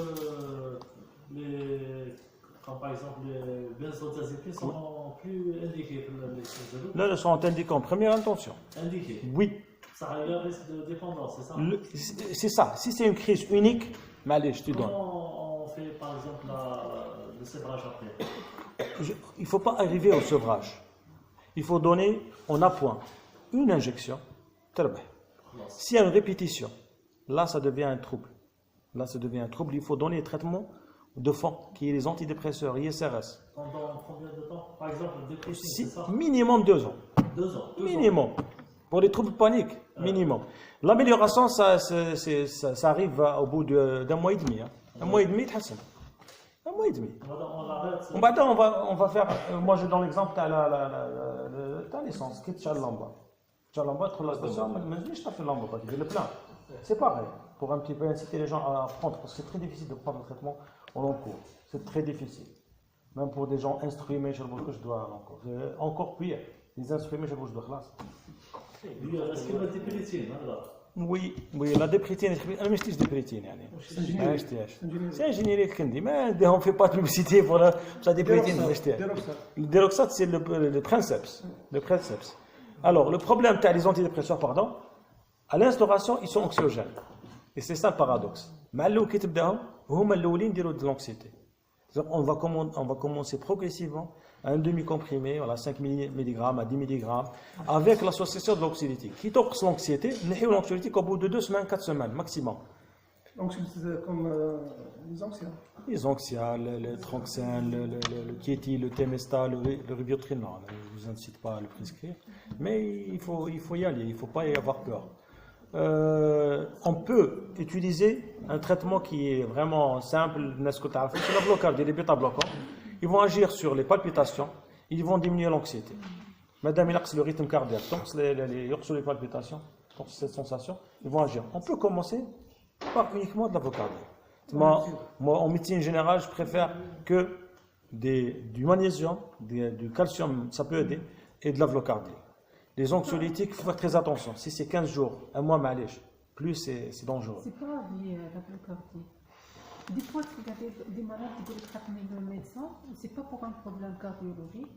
comme par exemple les benzodiazépines sont plus indiqués pour les choses. Là, elles sont indiquées en première intention. Indiqués. Oui. Ça a un risque de dépendance, c'est ça? C'est ça. Si c'est une crise unique, allez, je te donne. On fait par exemple le sévrage après. Il ne faut pas arriver au sevrage. Il faut donner en appoint une injection. S'il y a une répétition, là ça devient un trouble. Là ça devient un trouble. Il faut donner un traitement de fond qui est les antidépresseurs, ISRS. Pendant combien de temps? Par exemple, le dépression, c'est ça? Minimum 2 ans. 2 ans. Minimum. Pour les troubles paniques, minimum. L'amélioration, ça arrive au bout d'un mois et demi. Hein. Un mois et demi, un mois et demi. On va faire. Moi, je donne l'exemple de la licence. Qui est Lamba. Lamba, tu la station, mais je n'ai pas fait Lamba, le plein. C'est pareil. Pour un petit peu inciter les gens à prendre, parce que c'est très difficile de prendre le traitement en long cours. C'est très difficile. Même pour des gens instruits, mais je dois encore pire. Les instruits, mais je dois classe. Est-ce qu'il y a des déprétines? Oui, la déprétine, je ne sais pas déprétine. C'est ingénierie de mais on ne fait pas de publicité pour la déprétine. Le déroxate, c'est le princeps. Alors, le problème, tu as les antidépresseurs, pardon, à l'instauration, ils sont anxiogènes. Et c'est ça le paradoxe. Mais qui te de l'anxiété. On va commencer progressivement à un demi-comprimé, à 5 mg, à 10 mg, avec l'association de l'anxiolytique. Qui toque l'anxiété, nous l'anxiolytique au bout de 2 semaines, 4 semaines maximum. Donc c'est comme les anxias. Les anxias, le tranxène, le Kieti, le Temesta, le Rivotril, non, je ne vous incite pas à le prescrire. Mais il faut y aller, il ne faut pas y avoir peur. On peut utiliser un traitement qui est vraiment simple, c'est la blocade, les bêta-bloquants. Ils vont agir sur les palpitations, ils vont diminuer l'anxiété. Madame, il axe le rythme cardiaque, donc les palpitations, donc cette sensation, ils vont agir. On peut commencer par uniquement de la blocardie. Moi, en médecine générale, je préfère que du magnésium, du calcium, ça peut aider, et de la blocardie. Les anxiolytiques, il faut faire très attention. Si c'est 15 jours, un mois, plus c'est dangereux. C'est pas la blocardie. Des fois, tu regardes des malades qui veulent traitement de médecin, c'est pas pour un problème cardiologique,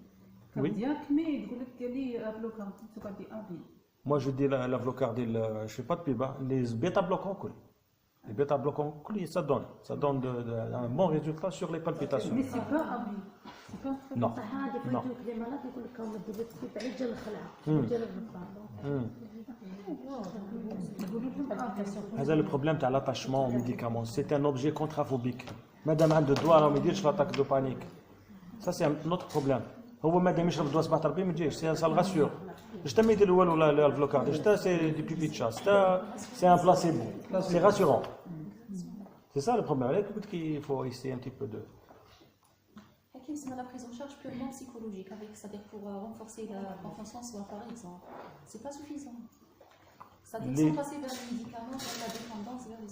cardiaque, mais ils veulent dire la blocardie, tu vas dire un vie. Moi, je dis la blocardie, je ne fais pas de pub, les bêta-bloquants, les bêta-bloquants, ça donne un bon résultat sur les palpitations. Mais c'est pas un vie. Non. Non. C'est le problème de l'attachement aux médicaments. C'est un objet contraphobique. Madame a de doigt, on me dit je l'attaque de panique. Ça, c'est un autre problème. Madame, je dois se battre, ça le rassure. Je t'ai mis de l'ouel ou la blocade. C'est du pipi de chasse. C'est un placebo. C'est rassurant. C'est ça le problème. Là, il faut essayer un petit peu de. Hakim, c'est la prise en charge purement psychologique, c'est-à-dire pour renforcer la confiance en soi, par exemple. C'est pas suffisant. C'est-à-dire sans passer vers les médicaments, vers la dépendance, vers les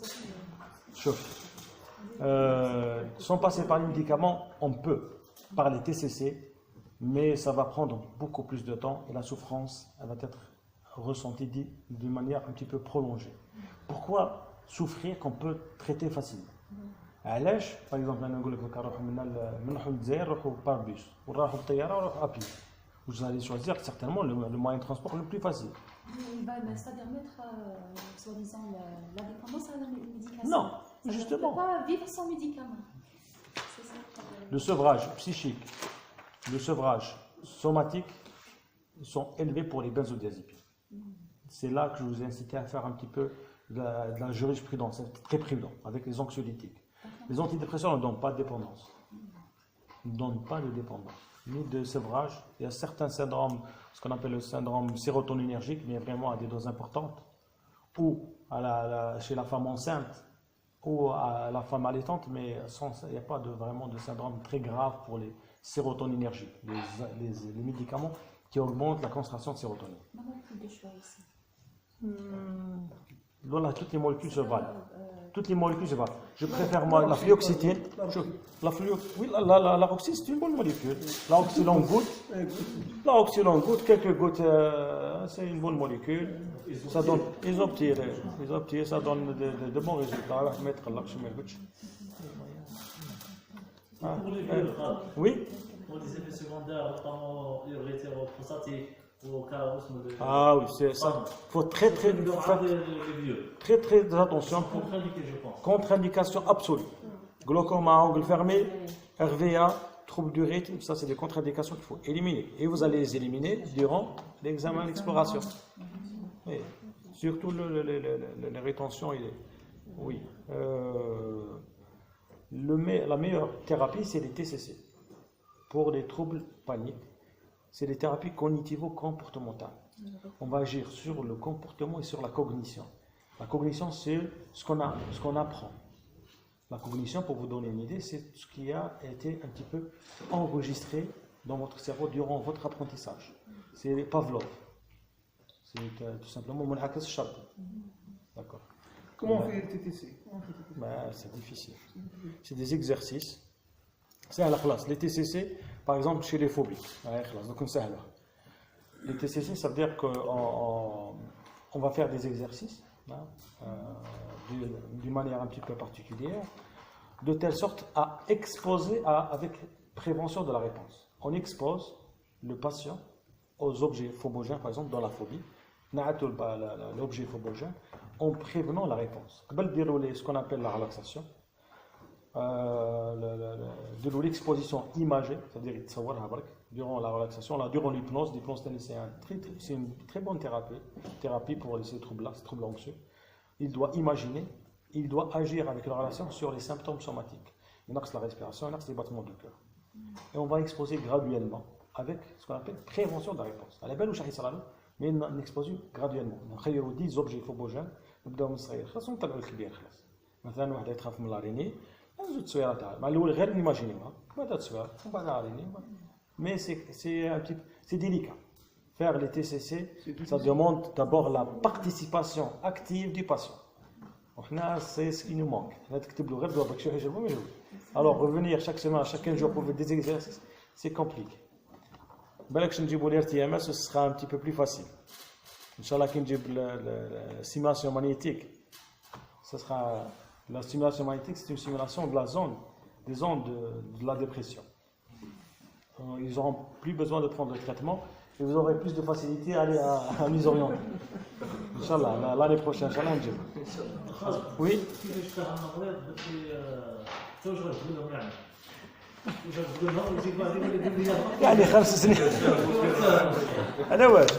autres. Sans passer par les médicaments, on peut, par les TCC, mais ça va prendre beaucoup plus de temps et la souffrance elle va être ressentie d'une manière un petit peu prolongée. Pourquoi souffrir qu'on peut traiter facilement? علاش par exemple انا نقول لك نروحوا من نروحوا للجزائر نروحوا باربيس ونروحوا بالطياره ونروحوا ابي. Vous allez choisir certainement le moyen de transport le plus facile. C'est-à-dire mettre soi-disant la dépendance à la médication. Non, justement. On ne peut pas vivre sans médicaments. C'est ça. Le sevrage psychique, le sevrage somatique sont élevés pour les benzodiazépines. C'est là que je vous ai incité à faire un petit peu de la jurisprudence, être très prudent avec les anxiolytiques. Les antidépresseurs ne donnent pas de dépendance. Ne donnent pas de dépendance. Ni de sevrage. Il y a certains syndromes, ce qu'on appelle le syndrome sérotoninergique, mais vraiment à des doses importantes, ou chez la femme enceinte, ou à la femme allaitante, mais il n'y a pas vraiment de syndrome très grave pour les sérotoninergiques, les médicaments qui augmentent la concentration de sérotonine. Voilà, toutes les molécules se valent. Toutes les molécules se valent. Je préfère moi la fluoxétine. Oui, la roxine c'est une bonne molécule. La oxylon goutte, quelques gouttes, c'est une bonne molécule. Ça donne, ils obtiennent, ça donne de bons résultats. Oui. Pour les effets secondaires, notamment urétéroprostatiques. Ah oui, c'est ça. Il faut très attention. Contre-indication absolue. Glaucome à angle fermé, RVA, trouble du rythme, ça c'est des contre-indications qu'il faut éliminer. Et vous allez les éliminer durant l'examen l'exploration. Oui. Surtout les rétentions. Oui. La meilleure thérapie, c'est les TCC. Pour les troubles paniques. C'est les thérapies cognitivo-comportementales. On va agir sur le comportement et sur la cognition. La cognition, c'est ce qu'on apprend. La cognition, pour vous donner une idée, c'est ce qui a été un petit peu enregistré dans votre cerveau durant votre apprentissage. C'est Pavlov. C'est tout simplement mon hakas shab. D'accord. Comment on fait le TTC? C'est difficile. C'est des exercices. C'est à la classe. Les TCC, par exemple, chez les phobies. Les TCC, ça veut dire qu'on va faire des exercices d'une manière un petit peu particulière, de telle sorte à exposer avec prévention de la réponse. On expose le patient aux objets phobogènes, par exemple, dans la phobie, l'objet phobogène, en prévenant la réponse. Ce qu'on appelle la relaxation. De l'exposition imagée, c'est-à-dire durant la relaxation, durant l'hypnose, c'est une très bonne thérapie pour ces troubles-là, ces troubles anxieux. Il doit imaginer, il doit agir avec la relation sur les symptômes somatiques. Il y a la respiration, il y a les battements de cœur. Et on va exposer graduellement avec ce qu'on appelle prévention de la réponse. Elle est belle ou chahis salami, mais on expose graduellement. On a 10 objets phobogènes, on va نصغير خلاص ونطلعوا الكبير خلاص. مثلا واحد يخاف من الاريني زوج تصويرات تاعها مع الاول غير نيماجينيوها بعد تصوير ومن بعد الاريني. Mais c'est délicat. Faire les TCC, ça demande d'abord la participation active du patient. C'est ce qui nous manque. Alors revenir chaque semaine, chaque jour pour faire des exercices, c'est compliqué. Ce sera un petit peu plus facile. Inch'Allah, quand la stimulation magnétique, ce sera la stimulation magnétique, c'est une stimulation de la zone, des ondes de la dépression. Ils n'auront plus besoin de prendre le traitement et vous aurez plus de facilité à aller à l'Orient. Inch'Allah, l'année prochaine, Inch'Allah, oui. يعني 5 سنين هذا واش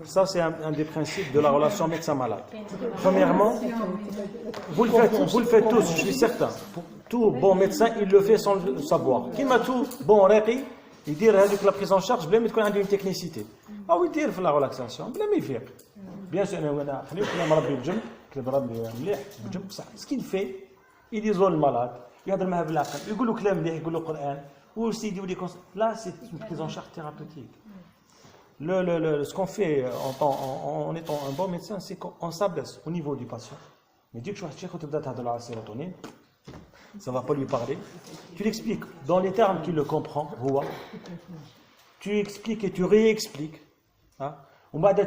ça c'est un des principes de la relation médecin-malade. Premièrement, vous le faites tous, je suis certain. Tout bon médecin, il le fait sans le savoir. Qui m'a tout bon réqui, il dit que la prise en charge, بلا ما تكون عنده une technicité. أو يدير في la relaxation, بلا ما يفيق. Bien sûr, أنا خليك مربي بجنب، كلب ربي مليح بجنب بصح. Ce qu'il fait, il isole le malade, يهضر معاه بالعقل، يقول له كلام مليح، يقول له قرآن. وسيدي ولي là c'est une prise en charge thérapeutique. Ce qu'on fait en étant un bon médecin, c'est qu'on s'abaisse au niveau du patient. Mais dès que tu as de la sérotonine, ça ne va pas lui parler. Tu l'expliques dans les termes qu'il le comprend. Tu expliques et tu réexpliques. Hein?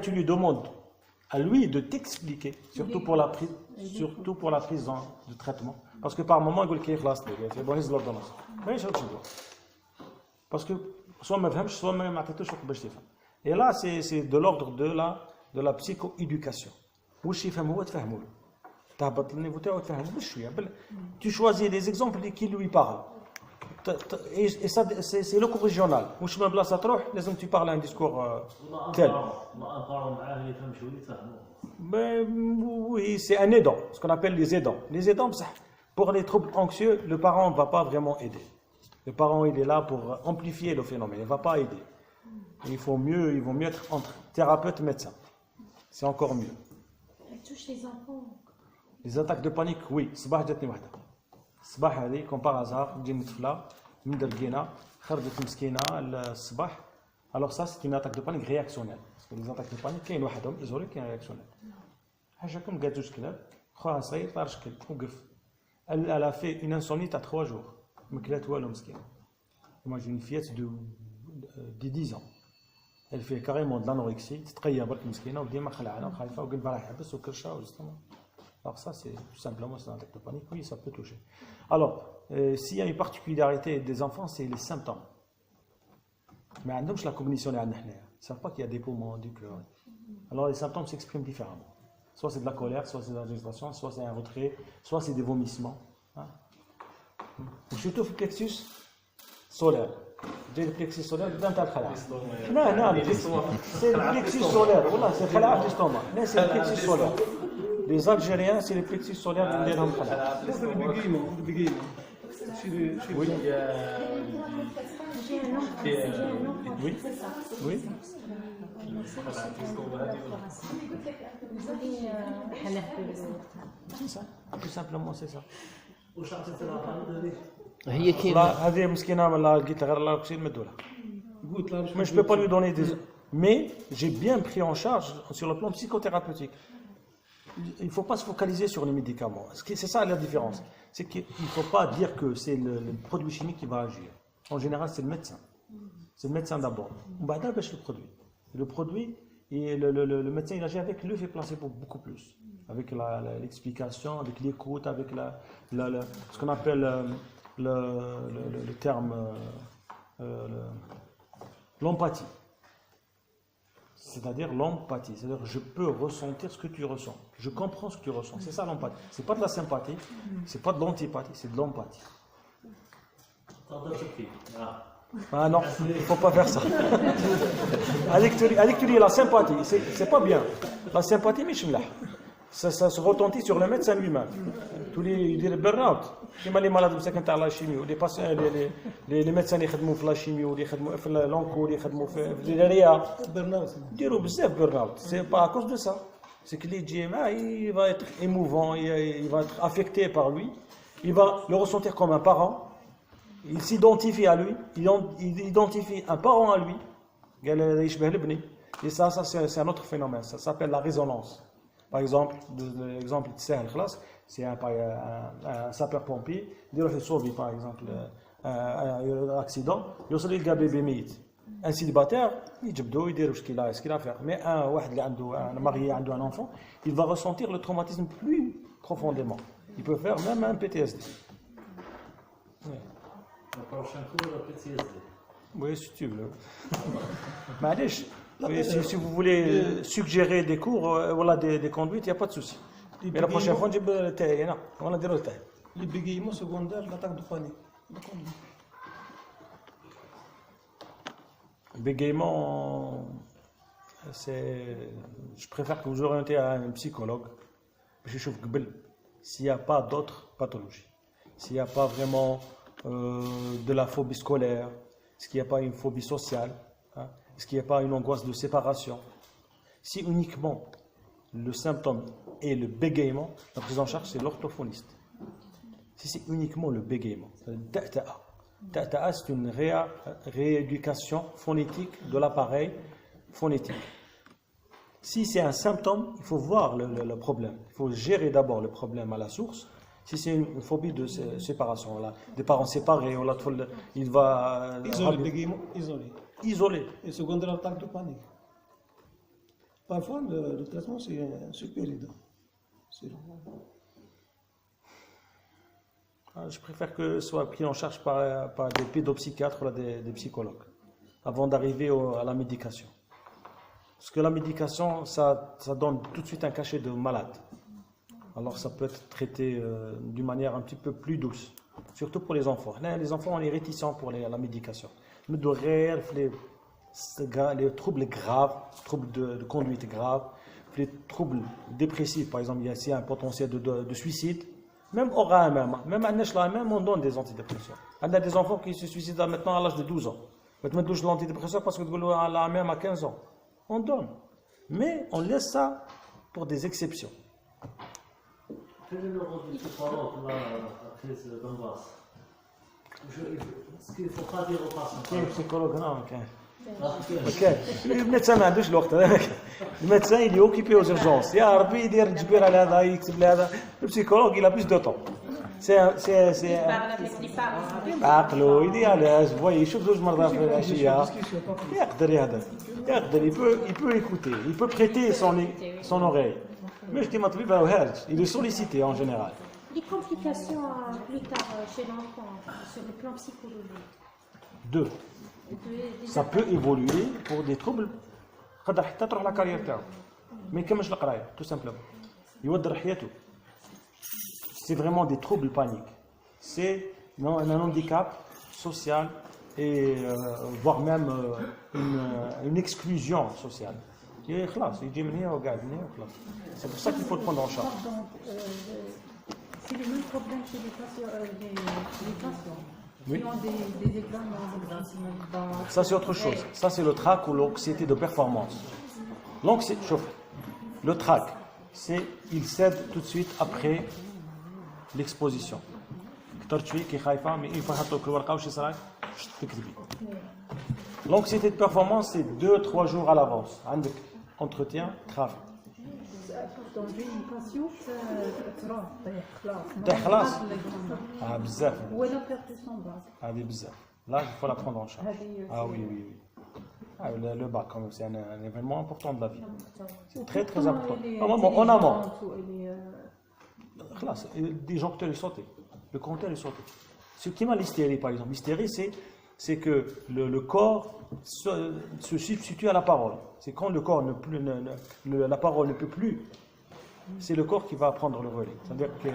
Tu lui demandes à lui de t'expliquer, surtout pour la prise de traitement. Parce que par moment, il dit qu'il c'est bon, il l'ordonnance. Parce que soit je et là, c'est de l'ordre de la psycho-éducation. Tu choisis des exemples qui lui parlent. Et ça, c'est le cours régional. Tu parles un discours tel. Oui, c'est un aidant, ce qu'on appelle les aidants. Les aidants, pour les troubles anxieux, le parent ne va pas vraiment aider. Le parent, il est là pour amplifier le phénomène, il ne va pas aider. Il vaut mieux être entre thérapeute et médecin. C'est encore mieux. Elle touche les enfants. Les attaques de panique, oui. صباح جاتني واحدة. الصباح هذه comme par hasard, جيني طفلة من درقينا خرجت مسكينة الصباح. Alors ça, c'est une attaque de panique réactionnelle. Parce que les attaques de panique, كاين وحدهم isolés, كاين réactionnel. حاجة كم قالت جوج كلاب، خوها صغير طار شكل وقف. Elle a fait une insomnie à 3 jours. ما كلات والو مسكينة. Moi j'ai une fillette de 10 ans. Elle fait carrément de l'anorexie, تتقيا برك مسكينة وديما خلعانة وخايفة وقلبها راح يحبس وكرشة وجسمها. Alors ça, c'est tout simplement une attaque de panique. Oui, ça peut toucher. Alors, s'il y a une particularité des enfants, c'est les symptômes. Mais ils n'ont pas la cognition. Ils ne savent pas qu'il y a des poumons, du cœur. Alors, les symptômes s'expriment différemment. Soit c'est de la colère, soit c'est de la frustration, soit c'est un retrait, soit c'est des vomissements. Hein? Surtout le plexus solaire. Le plexus solaire, c'est le plexus solaire. Voilà, c'est l'estomac. C'est le plexus solaire. Les Algériens, c'est les plexus solaires du Léram Khala. Oui. Oui. Oui. C'est ça. Tout simplement, c'est ça. هي كاين هذه مسكينه والله لقيت غير الله يقسم مدوله. Mais je ne peux pas lui donner des. Mais j'ai bien pris en charge sur le plan psychothérapeutique. Il ne faut pas se focaliser sur les médicaments. C'est ça la différence. C'est qu'il ne faut pas dire que c'est le produit chimique qui va agir. En général, c'est le médecin. C'est le médecin d'abord. On va d'abord le produit. Le produit, et le médecin, il agit avec l'effet placebo beaucoup plus. Avec l'explication, avec l'écoute, avec ce qu'on appelle le terme l'empathie. C'est-à-dire l'empathie. C'est-à-dire je peux ressentir ce que tu ressens. Je comprends ce que tu ressens. C'est ça l'empathie. C'est pas de la sympathie, c'est pas de l'antipathie, c'est de l'empathie. Ah non, il ne faut pas faire ça. Avec tu dis la sympathie, c'est pas bien. La sympathie, mais ça se retentit sur le médecin lui-même. Tous les burn-out. Les malades qui sont la chimie, les médecins qui font la chimie, qui font l'onco, qui font les réa. Ils font beaucoup de burn-out. C'est pas à cause de ça. C'est que les GMA, il va être émouvant, il va être affecté par lui. Il va le ressentir comme un parent. Il s'identifie à lui. Il identifie un parent à lui. Et ça c'est un autre phénomène. Ça s'appelle la résonance. Par exemple, l'exemple de Sahel Khlas, c'est un sapeur-pompier, il doit sauver par exemple un accident, il y a un bébé mort. Un célibataire, il dit ce qu'il a à faire. Mais un marié a un enfant, il va ressentir le traumatisme plus profondément. Il peut faire même un PTSD. Le prochain cours, le PTSD. Oui, si tu veux. Si vous voulez suggérer des cours, voilà, des conduites, il n'y a pas de souci. Mais la prochaine fois, on va dire le thé. Les bégaiements secondaires, l'attaque de panique. Bégaiement, je préfère que vous orientez à un psychologue. Je trouve que s'il n'y a pas d'autres pathologies. s'il n'y a pas vraiment de la phobie scolaire, est-ce qu'il n'y a pas une phobie sociale, hein, est-ce qu'il n'y a pas une angoisse de séparation. Si uniquement le symptôme est le bégaiement, la prise en charge c'est l'orthophoniste. Si c'est uniquement le bégaiement, Ta'ta'a, c'est une rééducation phonétique de l'appareil phonétique. Si c'est un symptôme, il faut voir le problème. Il faut gérer d'abord le problème à la source. Si c'est une phobie de séparation, là, des parents séparés, il va... Isolé, bégaiement, isolé. Isolé. Et secondaire, attaque de panique. Parfois, le traitement, c'est super aidant. Je préfère que ce soit pris en charge par des pédopsychiatres ou des psychologues, avant d'arriver à la médication. Parce que la médication, ça donne tout de suite un cachet de malade. Alors ça peut être traité d'une manière un petit peu plus douce, surtout pour les enfants. Là, les enfants, on est réticents pour la médication. Mais les troubles graves, troubles de conduite graves, les troubles dépressifs, par exemple, il y a un potentiel de suicide. Même au RAMM, même à Neshla, on donne des antidépresseurs. Il y a des enfants qui se suicident maintenant à l'âge de 12 ans. Maintenant, on donne l'antidépresseur parce que à la même à 15 ans. On donne. Mais on laisse ça pour des exceptions. Quel est le rôle du psychologue dans la crise d'angoisse? Ce qu'il ne faut pas dire aux patients. Qui est psychologue? Non, ok. Le médecin ما عندوش الوقت. Le médecin il est occupé aux urgences. يا ربي يدير الجبير على هذا يكتب لهذا. Le psychologue il a plus de temps. C'est عقله يدي علاش بغا يشوف زوج مرضى في العشيه يقدر يهضر يقدر il peut écouter, il peut prêter son oreille. Mais je dis ما طبيب راهو هارج, il est sollicité en général. Les complications plus tard chez l'enfant, sur le plan psychologique. 2. Ça peut évoluer pour des troubles قدر حتى تروح لا كارير تاعو ما يكملش القرايه tout simplement يودر حياته. C'est vraiment des troubles paniques. C'est un handicap social et voire même une exclusion sociale. Et خلاص يجي من هنا وقاعد من هنا وخلاص. C'est pour ça qu'il faut le prendre en charge. C'est le même problème chez les patients. Oui. Qui ont des examens. Ça c'est autre chose. Ça c'est le trac ou l'anxiété de performance. Le trac, il cède tout de suite après l'exposition. L'anxiété de performance c'est 2-3 jours à l'avance. Entretien, travail. Dans une passion, خلاص. Ah بزاف. Ou elle a perdu son bac. Ah oui, بزاف. Là, il faut la prendre en charge. Ah oui. Ah, le bac, quand même, c'est un événement important de la vie. C'est très très important. En amont. Des gens qui ont sauté. Le compteur est sauté. Ce qui m'a l'hystérie, par exemple. L'hystérie, c'est que le corps se substitue à la parole. C'est quand le corps la parole ne peut plus. C'est le corps qui va prendre le relais. C'est-à-dire que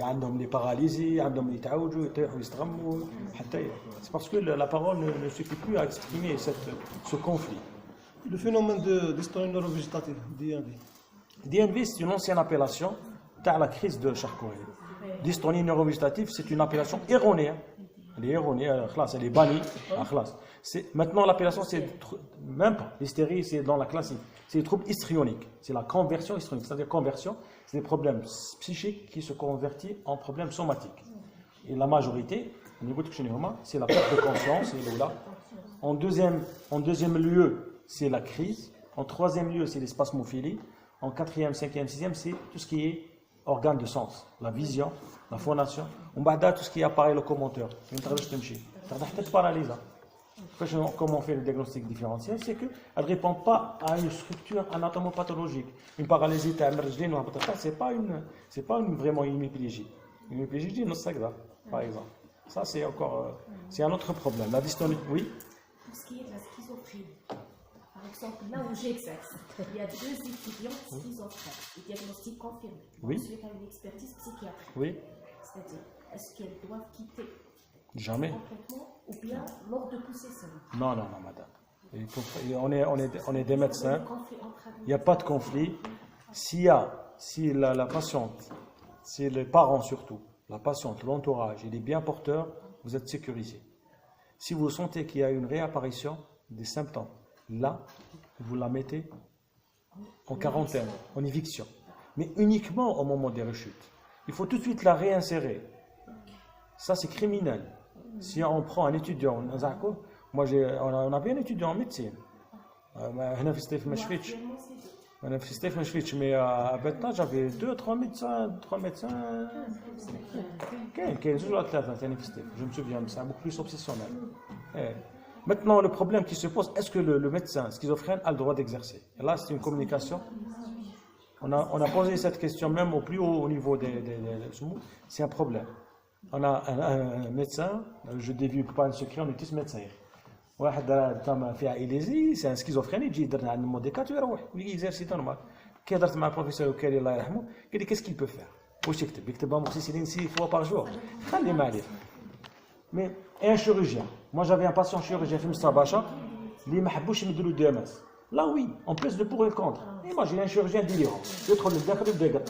عندهم les paralysies, عندهم يتعوجوا يطيحوا يستغموا حتى c'est parce que la parole ne suffit plus à exprimer ce conflit. Le phénomène de dystonie neurovégétative, DNV. DNV, c'est une ancienne appellation de la crise de Charcot. Dystonie neurovégétative, c'est une appellation erronée. Elle est erronée, elle est bannie. Maintenant, l'appellation, c'est même pas. L'hystérie, c'est dans la classique. C'est les troubles histrioniques. C'est la conversion histrionique. C'est-à-dire conversion, c'est des problèmes psychiques qui se convertissent en problèmes somatiques. Et la majorité, au niveau de c'est la perte de conscience. En deuxième lieu, c'est la crise. En troisième lieu, c'est les spasmophilie. En quatrième, cinquième, sixième, c'est tout ce qui est organe de sens. La vision, la phonation. On va tout ce qui est appareil locomoteur. Comment on fait le diagnostic différentiel? C'est qu'elle ne répond pas à une structure anatomopathologique. Une paralysie, c'est pas vraiment une hémiplégie. Une hémiplégie, par exemple. Ça, c'est un autre problème. La dystonie, oui. Pour ce qui est de la schizophrénie, par exemple, là où j'exerce, il y a 2 étudiants schizophrènes, le diagnostic confirmé. Oui. Celui qui a une expertise psychiatrique. Oui. C'est-à-dire, est-ce qu'elles doivent quitter Jamais. complètement ou bien lors de pousser seule? Non, madame. On est des médecins. Il n'y a pas de conflit. Si la patiente, si les parents surtout, la patiente, l'entourage, il est bien porteur, vous êtes sécurisé. Si vous sentez qu'il y a une réapparition des symptômes, là, vous la mettez en quarantaine, en éviction. Mais uniquement au moment des rechutes. Il faut tout de suite la réinsérer. Ça, c'est criminel. Si on prend un étudiant, moi, on avait un étudiant en médecine. هنا في ستيف ما شفتش. أنا في ستيف ما شفتش. Mais à Betna, j'avais 3 médecins. كاين 2 ولا 3 ثاني في ستيف. Je me souviens, c'est beaucoup plus obsessionnel. Maintenant, le problème qui se pose, est-ce que le médecin schizophrène a le droit d'exercer? Et là, c'est une communication. On a posé cette question même au plus haut niveau des c'est un problème. On a un médecin, je ne divulgue pas un secret, on est tous médecins. واحد تم فيها إليزي سي ان سكيزوفريني يجي يدير عند الموديكات ويروح ويزيرسي نورمال. كي هضرت مع البروفيسور وكالي الله يرحمه قال لي كيسكي بو فير واش يكتب اموكسيسيلين 6 fois par jour خلي ما عليه. مي ان شيروجيان moi j'avais un patient chirurgien في مستر باشا اللي ما حبوش يمدوا له دي ام اس. لا وي اون بليس دو بور اي كونتر. ايماجين ان شيروجيان ديليرون يدخل للداخل يبدا يقط.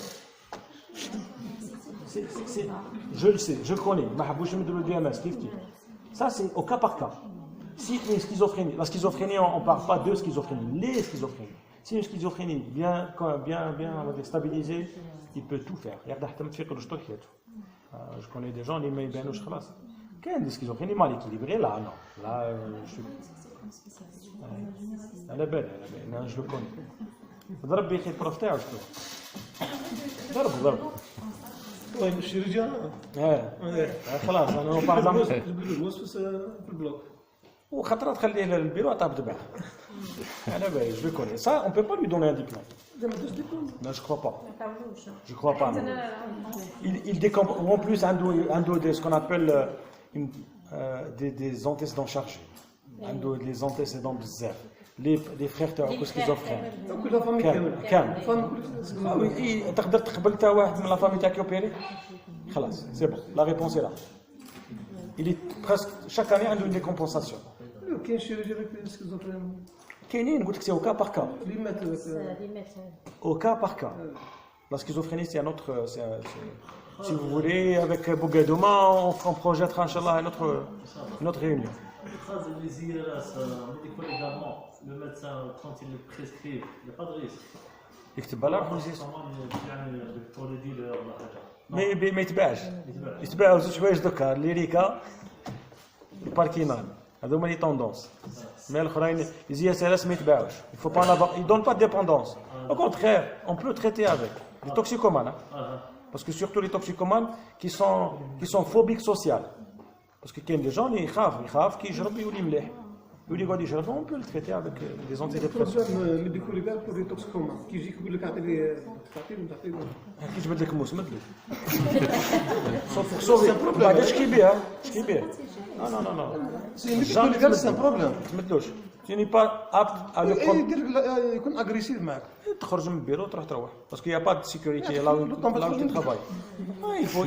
je le sais, je connais ما حبوش يمدوا له دي ام اس كيف ça c'est au cas par cas. Si une schizophrénie, la schizophrénie, on ne parle pas de schizophrénie, les schizophrénies. Si une schizophrénie bien on va dire, stabilisée, il peut tout faire. Je connais des gens, ils bien Qu'il y a des schizophrénies mal équilibrées, là, non. Là, je suis. Elle est belle, je le connais. ضرب بيخي البروف تاعو شنو؟ ضرب. طيب الشيرجان خلاص انا باغ الوسوس في البلوك. وخطرات خليه للبيرو عطاه بدبع. انا باي جو كوني سا اون بو با لوي دوني ان ديبلوم. Non, je crois pas. Je crois pas. Non. Il décompose. En plus, ce qu'on appelle des antécédents chargés. Les antécédents bizarres. Les frères تاعو schizophrènes. كل فامي كامل. oui, تقدر تقبل حتى واحد من لا فامي تاعك يوبيري. خلاص, c'est bon. La réponse est là. Il est presque chaque année عنده une décompensation. كاين شيروجي avec السكيزوفرين. كاينين قلت لك سي au cas par cas. اللي مات Au cas par cas. La schizophrénie, c'est un autre. Si vous voulez, avec Bougadouma, on projettera, Inch'Allah, une autre réunion. Les IRS médicaux également, le médecin, quand il le prescrit, il n'y a pas de risque. يكتب على روحه يعني الدكتور يدير ولا ما حاجه. يتباعش. يتباعوا زوج حوايج دوكا الليريكا الباركينال هذوما لي توندونس. Mais الاخرين les ISRS ما يتباعوش. Il faut pas en avoir, ils donnent pas de dépendance. Au contraire, on peut traiter avec les toxicomanes. Parce que surtout les toxicomanes qui sont phobiques sociales. Parce que كاين des gens اللي يخاف كي يجرب يولي مليح. يولي يقعد يشرب on peut le traiter avec des antidépresseurs. ميديكو ليغال بور لي توكسيكوما كي يجيك يقول لك اعطيني تعطيه كي تبد لك موس مدلو. صوفي بعد شكي بها non. سي ميديكو ليغال سي بروبليم. تمدلوش. Tu n'es pas apte à le prendre. يكون اغريسيف معك. تخرج من البيرو تروح باسكو يا با دو سيكوريتي لا où tu travailles. Il faut